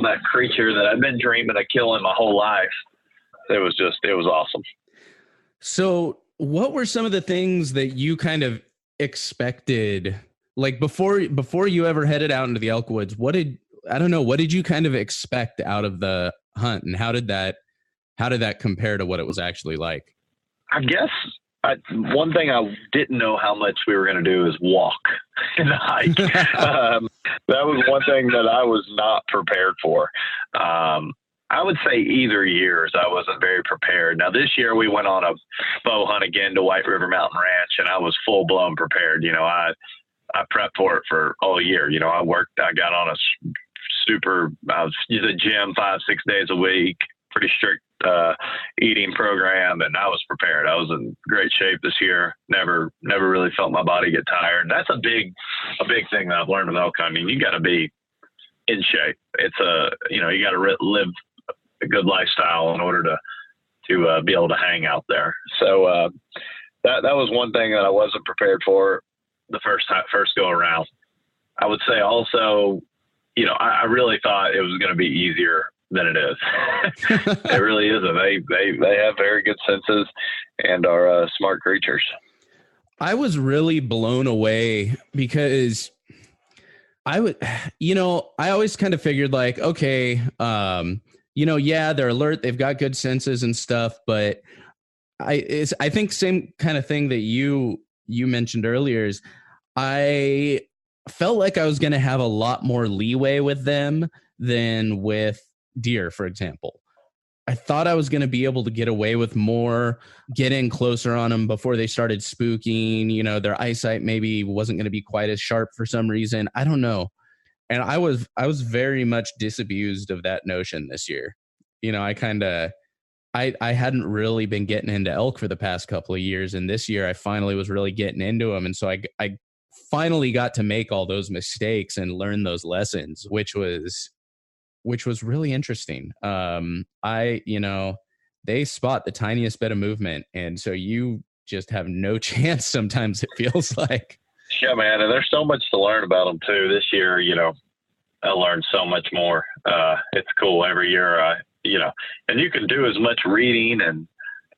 that creature that I've been dreaming of killing my whole life. It was awesome. So what were some of the things that you kind of expected, like before you ever headed out into the elk woods? What did you kind of expect out of the hunt, and how did that compare to what it was actually like? I guess one thing I didn't know how much we were going to do is walk and hike. That was one thing that I was not prepared for. I would say either years I wasn't very prepared. Now this year we went on a bow hunt again to White River Mountain Ranch, and I was full blown prepared. I prepped for it for all year. I got on I was in the gym 5-6 days a week, pretty strict eating program, and I was prepared. I was in great shape this year. Never really felt my body get tired. And that's a big thing that I've learned with elk hunting. You got to be in shape. It's you got to live a good lifestyle in order to be able to hang out there. So that was one thing that I wasn't prepared for the first go around. I would say also, I really thought it was going to be easier than it is. It really isn't. They have very good senses and are smart creatures. I was really blown away because I always kind of figured like, okay, they're alert, they've got good senses and stuff, but I think same kind of thing that you mentioned earlier is I felt like I was going to have a lot more leeway with them than with deer, for example. I thought I was going to be able to get away with more, get in closer on them before they started spooking. Their eyesight maybe wasn't going to be quite as sharp for some reason. I don't know. And I was very much disabused of that notion this year. I hadn't really been getting into elk for the past couple of years. And this year I finally was really getting into them. And so I finally got to make all those mistakes and learn those lessons, which was really interesting. They spot the tiniest bit of movement. And so you just have no chance sometimes, it feels like. Yeah, man. And there's so much to learn about them too. This year, I learned so much more. It's cool every year. And you can do as much reading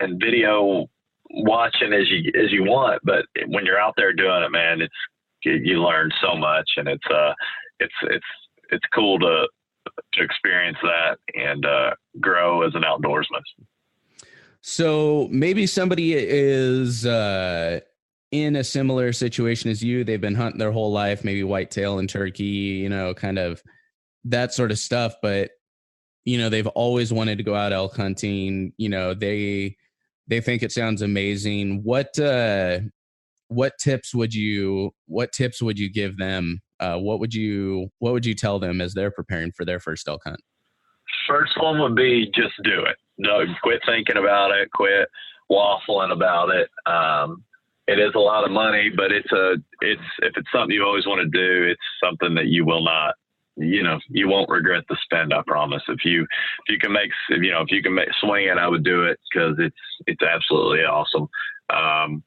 and video watching as you want, but when you're out there doing it, man, you learn so much, and it's cool to experience that and grow as an outdoorsman. So maybe somebody is in a similar situation as you. They've been hunting their whole life, maybe whitetail and turkey, kind of that sort of stuff. But, they've always wanted to go out elk hunting. They think it sounds amazing. What tips would you give them? What would you tell them as they're preparing for their first elk hunt? First one would be just do it. No, quit thinking about it. Quit waffling about it. It is a lot of money, but if it's something you always want to do, it's something that you will not, you won't regret the spend. I promise. If you can make swing it, I would do it because it's absolutely awesome. And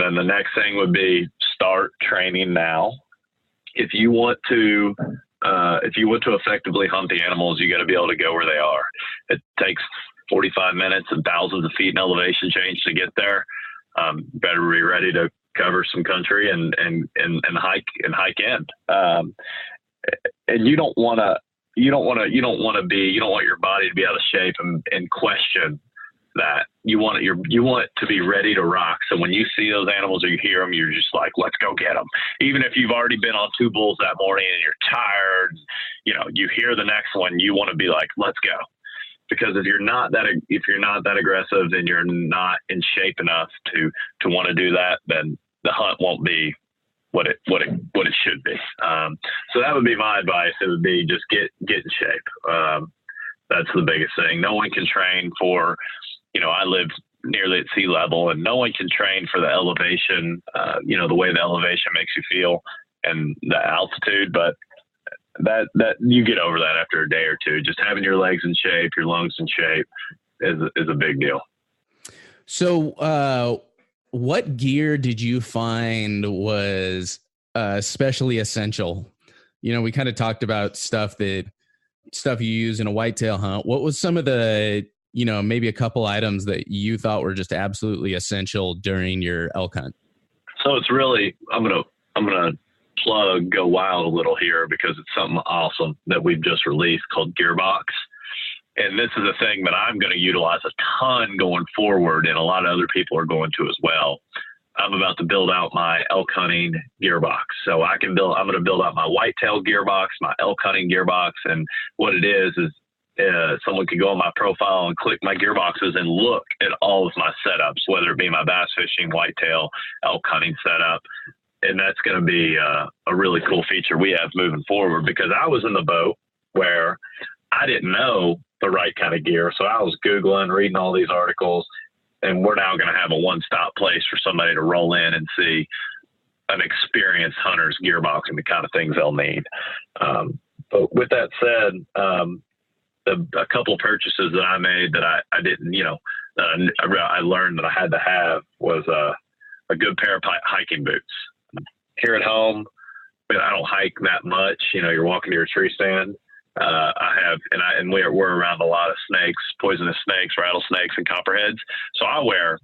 then the next thing would be start training now. If you want to effectively hunt the animals, you got to be able to go where they are. It takes 45 minutes and thousands of feet in elevation change to get there. Better be ready to cover some country and hike in. And you don't want your body to be out of shape and question that. You want it to be ready to rock. So when you see those animals or you hear them, you're just like, let's go get them. Even if you've already been on 2 bulls that morning and you're tired, you hear the next one, you want to be like, let's go. Because if you're not that aggressive, then you're not in shape enough to want to do that, then the hunt won't be what it should be. So that would be my advice. It would be just get in shape. That's the biggest thing. No one can train for, I live nearly at sea level, and no one can train for the elevation, the way the elevation makes you feel and the altitude, but that you get over that after a day or two. Just having your legs in shape, your lungs in shape is a big deal. So, what gear did you find was especially essential? We kind of talked about stuff you use in a whitetail hunt. What was some of the, maybe a couple items that you thought were just absolutely essential during your elk hunt? So it's really, I'm gonna plug GoWild a little here because it's something awesome that we've just released called Gearbox. And this is a thing that I'm going to utilize a ton going forward, and a lot of other people are going to as well. I'm about to build out my elk hunting gearbox. So I'm going to build out my whitetail gearbox, my elk hunting gearbox. And what it is someone can go on my profile and click my gearboxes and look at all of my setups, whether it be my bass fishing, whitetail, elk hunting setup. And that's going to be a really cool feature we have moving forward, because I was in the boat where I didn't know the right kind of gear. So I was Googling, reading all these articles, and we're now going to have a one-stop place for somebody to roll in and see an experienced hunter's gearbox and the kind of things they'll need. But with that said, a couple of purchases that I made that I didn't, I learned that I had to have was a good pair of hiking boots. Here at home, I don't hike that much. You're walking to your tree stand. We're around a lot of snakes, poisonous snakes, rattlesnakes, and copperheads. So I wear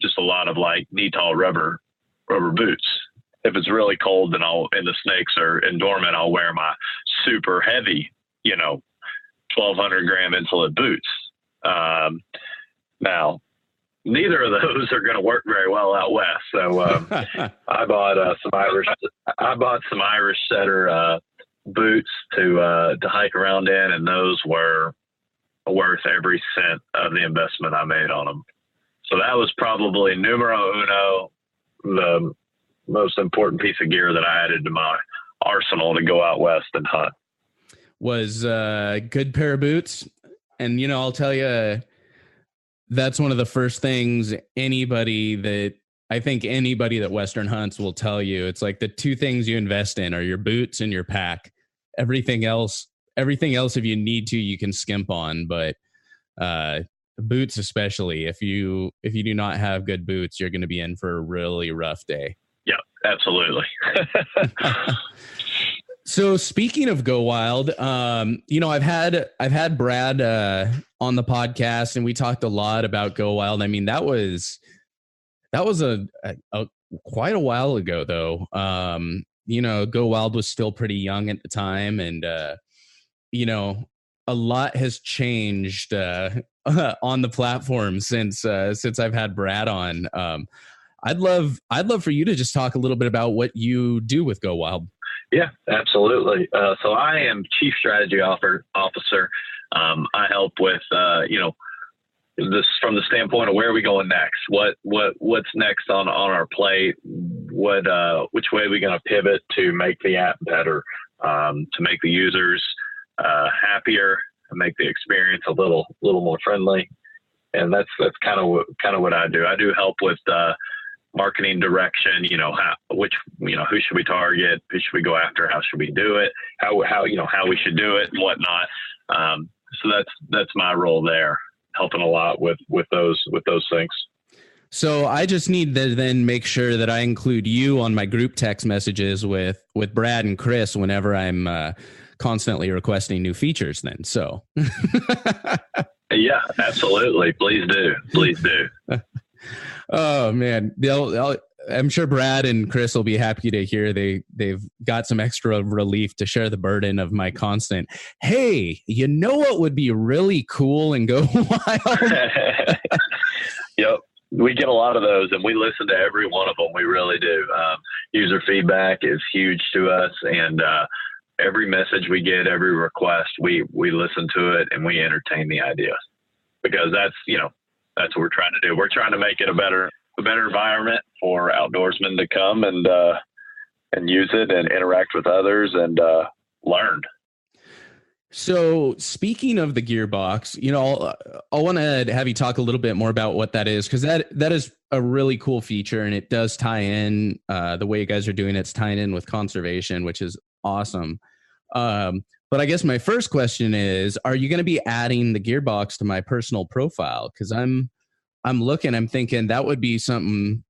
just a lot of like knee-tall rubber boots. If it's really cold, and the snakes are dormant, I'll wear my super heavy, 1,200 gram insulate boots. Now, neither of those are going to work very well out west. So I bought some Irish setter boots to hike around in, and those were worth every cent of the investment I made on them. So that was probably numero uno, the most important piece of gear that I added to my arsenal to go out west and hunt. Was a good pair of boots. And, I'll tell you, that's one of the first things anybody that Western hunts will tell you. It's like the 2 things you invest in are your boots and your pack. Everything else, if you need to, you can skimp on, but boots, especially if you do not have good boots, you're going to be in for a really rough day. Yeah, absolutely. So speaking of GoWild, I've had Brad on the podcast, and we talked a lot about GoWild. I mean, that was a quite a while ago, though. GoWild was still pretty young at the time, and a lot has changed on the platform since I've had Brad on. I'd love for you to just talk a little bit about what you do with GoWild. Yeah, absolutely. So I am Chief Strategy Officer. I help with, this from the standpoint of where are we going next? What's next on our plate? Which way are we going to pivot to make the app better, to make the users happier, and make the experience a little more friendly? And that's kind of what I do. I do help with marketing direction, who should we target, who should we go after, how should we do it, how we should do it and whatnot. So that's my role there, helping a lot with those things. So I just need to then make sure that I include you on my group text messages with Brad and Chris whenever I'm constantly requesting new features then. So yeah, absolutely. Please do. Oh man, I'm sure Brad and Chris will be happy to hear they've got some extra relief to share the burden of my constant, hey, you know what would be really cool and go wild? Yep. We get a lot of those, and we listen to every one of them. We really do. User feedback is huge to us, and every message we get, every request, we listen to it, and we entertain the idea, because that's what we're trying to do. We're trying to make it a better environment for outdoorsmen to come and use it and interact with others and learn. So speaking of the gearbox, I want to have you talk a little bit more about what that is, because that is a really cool feature, and it does tie in the way you guys are doing it's tying in with conservation, which is awesome. But I guess my first question is, are you going to be adding the gearbox to my personal profile? Because I'm thinking that would be something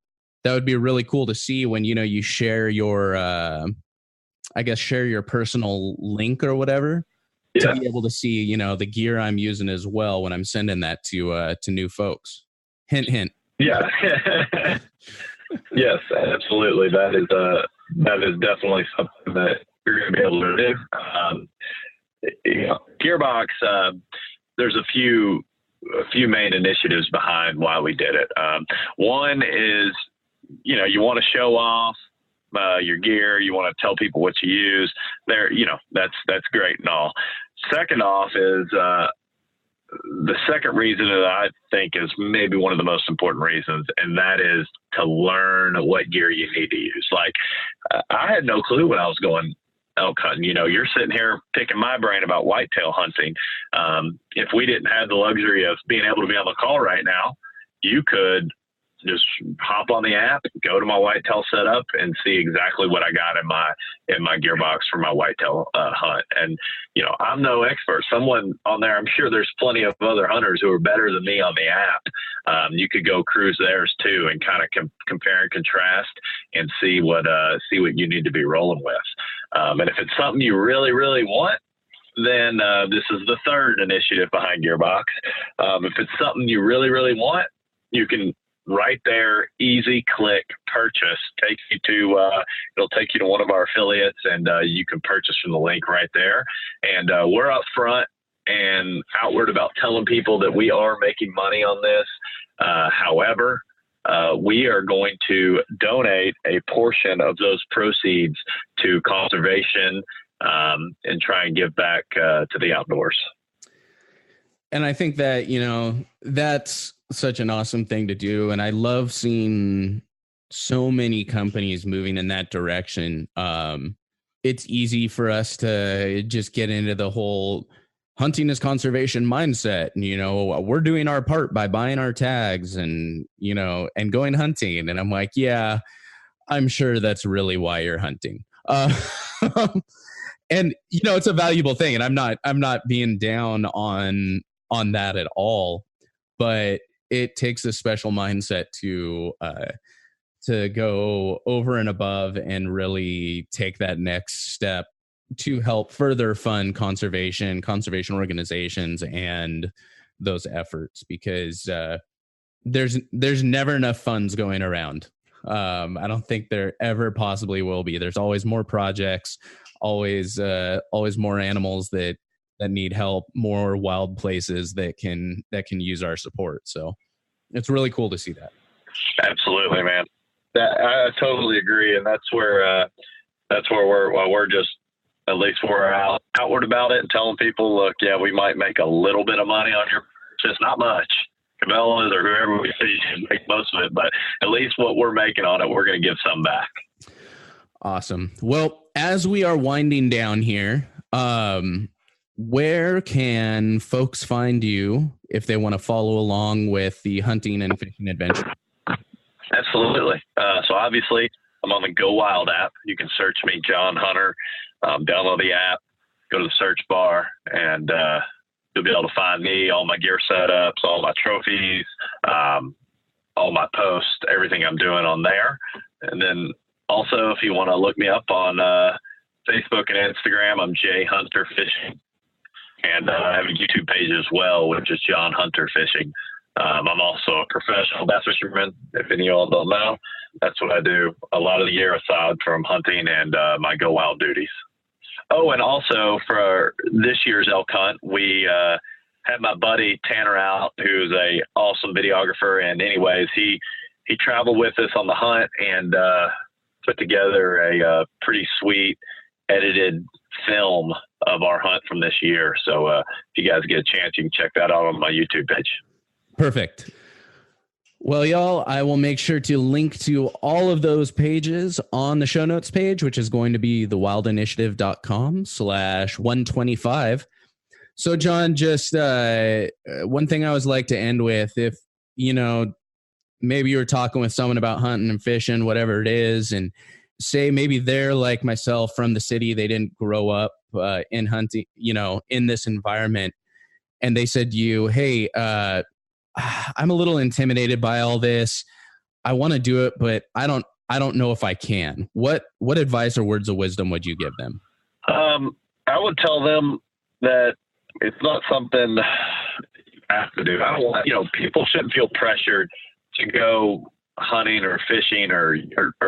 that would be really cool to see when you share your share your personal link or whatever. Yeah. To be able to see, the gear I'm using as well when I'm sending that to new folks. Hint, hint. Yeah. Yes, absolutely. That is definitely something that you're going to be able to do. Gearbox. There's a few main initiatives behind why we did it. One is, you want to show off your gear. You want to tell people what you use. That's great and all. Second off is the second reason that I think is maybe one of the most important reasons, and that is to learn what gear you need to use. Like, I had no clue when I was going elk hunting. You're sitting here picking my brain about whitetail hunting. If we didn't have the luxury of being able to be on the call right now, you could just hop on the app, go to my whitetail setup, and see exactly what I got in my gearbox for my whitetail hunt. And I'm no expert. Someone on there, I'm sure there's plenty of other hunters who are better than me on the app. You could go cruise theirs too, and kind of compare and contrast and see what you need to be rolling with. And if it's something you really, really want, then this is the third initiative behind Gearbox. If it's something you really, really want, you can right there, easy click purchase, it'll take you to one of our affiliates, and you can purchase from the link right there. And we're up front and outward about telling people that we are making money on this. However, we are going to donate a portion of those proceeds to conservation and try and give back to the outdoors. And I think that, that's such an awesome thing to do. And I love seeing so many companies moving in that direction. It's easy for us to just get into the whole hunting is conservation mindset. And, we're doing our part by buying our tags and, and going hunting. And I'm like, yeah, I'm sure that's really why you're hunting. And, it's a valuable thing. And I'm not being down on that at all, but it takes a special mindset to go over and above and really take that next step to help further fund conservation organizations and those efforts, because there's never enough funds going around. I don't think there ever possibly will be. There's always more projects, always more animals that need help, more wild places that can use our support. So it's really cool to see that. Absolutely, man. I totally agree. And that's where we're just, at least we're outward about it and telling people, look, yeah, we might make a little bit of money on your purchase, not much. Cabela's or whoever we see make most of it, but at least what we're making on it, we're going to give some back. Awesome. Well, as we are winding down here, where can folks find you if they want to follow along with the hunting and fishing adventure? Absolutely. So obviously I'm on the GoWild app. You can search me, John Hunter, download the app, go to the search bar, and you'll be able to find me, all my gear setups, all my trophies, all my posts, everything I'm doing on there. And then also, if you want to look me up on Facebook and Instagram, I'm J Hunter Fishing. And I have a YouTube page as well, which is John Hunter Fishing. I'm also a professional bass fisherman, if any of y'all don't know. that's what I do a lot of the year aside from hunting and my GoWild duties. Oh, and also for this year's elk hunt, we had my buddy Tanner out, who's a awesome videographer. And anyways, he traveled with us on the hunt and put together a pretty sweet edited film of our hunt from this year. So if you guys get a chance, you can check that out on my YouTube page. Perfect. Well, y'all, I will make sure to link to all of those pages on the show notes page, which is going to be thewildinitiative.com/125. So, John, just one thing I always like to end with, if, maybe you're talking with someone about hunting and fishing, whatever it is, and say maybe they're like myself from the city, they didn't grow up in hunting, in this environment, and they said to you, hey, I'm a little intimidated by all this. I want to do it, but I don't know if I can. What advice or words of wisdom would you give them? I would tell them that it's not something you have to do. I don't want, people shouldn't feel pressured to go hunting or fishing or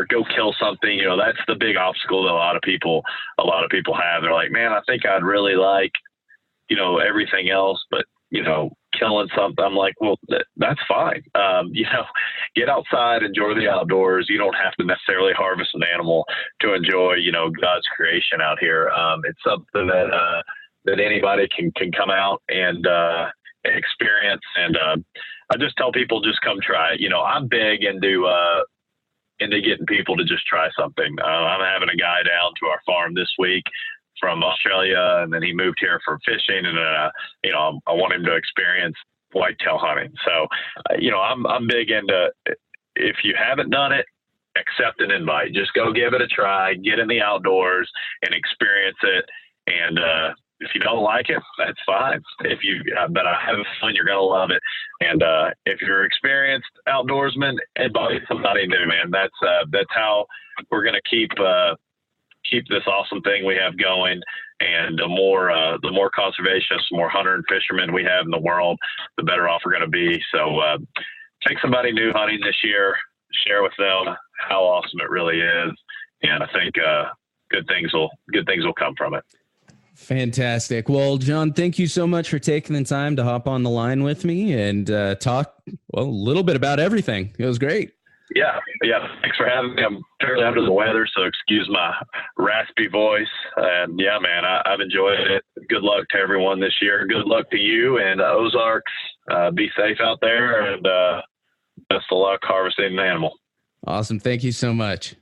go kill something. That's the big obstacle that a lot of people have. They're like, man, I think I'd really like, everything else, but killing something. I'm like, well, that's fine. Get outside, enjoy the outdoors. You don't have to necessarily harvest an animal to enjoy, God's creation out here. It's something that anybody can come out and experience. And I just tell people, just come try it. I'm big into getting people to just try something. I'm having a guy down to our farm this week from Australia, and then he moved here for fishing, and I want him to experience whitetail hunting. So, I'm big into, if you haven't done it, accept an invite. Just go give it a try, get in the outdoors and experience it. And if you don't like it, that's fine. But I have a feeling you're going to love it. And if you're an experienced outdoorsman, invite somebody new, man. That's how we're going to keep this awesome thing we have going. And the more conservationists, the more hunter and fishermen we have in the world, the better off we're going to be. So take somebody new hunting this year, share with them how awesome it really is. And I think good things will come from it. Fantastic. Well, John, thank you so much for taking the time to hop on the line with me and talk a little bit about everything. It was great. Yeah. Thanks for having me. I'm fairly under the weather, so excuse my raspy voice. And yeah, man, I've enjoyed it. Good luck to everyone this year. Good luck to you and Ozarks. Be safe out there, and best of luck harvesting an animal. Awesome. Thank you so much.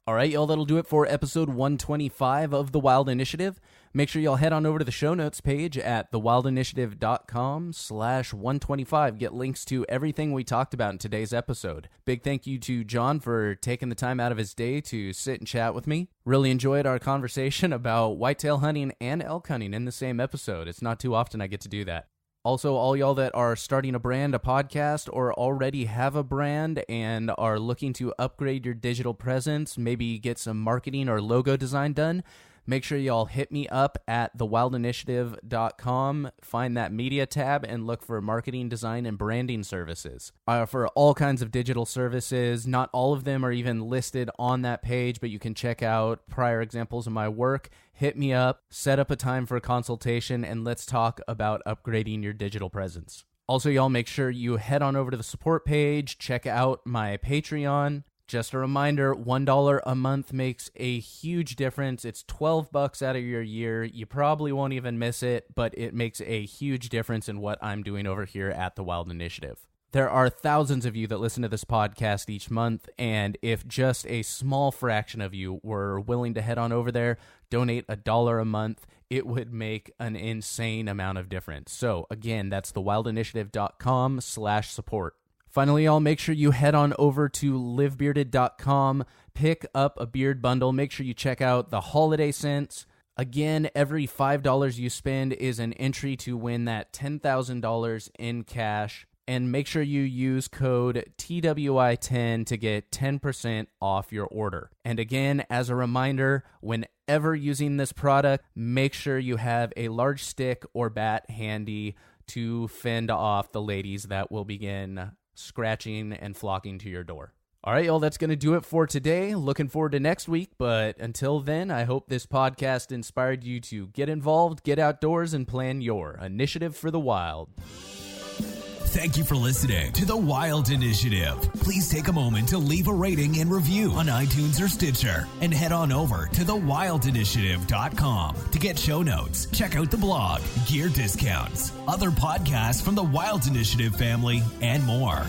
All right, y'all, that'll do it for episode 125 of The Wild Initiative. Make sure y'all head on over to the show notes page at thewildinitiative.com/125. Get links to everything we talked about in today's episode. Big thank you to John for taking the time out of his day to sit and chat with me. Really enjoyed our conversation about whitetail hunting and elk hunting in the same episode. It's not too often I get to do that. Also, all y'all that are starting a brand, a podcast, or already have a brand and are looking to upgrade your digital presence, maybe get some marketing or logo design done, make sure y'all hit me up at thewildinitiative.com, find that media tab, and look for marketing, design, and branding services. I offer all kinds of digital services. Not all of them are even listed on that page, but you can check out prior examples of my work. Hit me up, set up a time for a consultation, and let's talk about upgrading your digital presence. Also, y'all, make sure you head on over to the support page, check out my Patreon. Just a reminder, $1 a month makes a huge difference. It's $12 out of your year. You probably won't even miss it, but it makes a huge difference in what I'm doing over here at The Wild Initiative. There are thousands of you that listen to this podcast each month, and if just a small fraction of you were willing to head on over there, donate $1 a month, it would make an insane amount of difference. So again, that's thewildinitiative.com/support. Finally, y'all, make sure you head on over to livebearded.com, pick up a beard bundle. Make sure you check out the holiday scents. Again, every $5 you spend is an entry to win that $10,000 in cash. And make sure you use code TWI10 to get 10% off your order. And again, as a reminder, whenever using this product, make sure you have a large stick or bat handy to fend off the ladies that will begin scratching and flocking to your door. All right, y'all, that's going to do it for today. Looking forward to next week, but until then, I hope this podcast inspired you to get involved, get outdoors, and plan your initiative for the wild. Thank you for listening to The Wild Initiative. Please take a moment to leave a rating and review on iTunes or Stitcher, and head on over to thewildinitiative.com to get show notes, check out the blog, gear discounts, other podcasts from the Wild Initiative family, and more.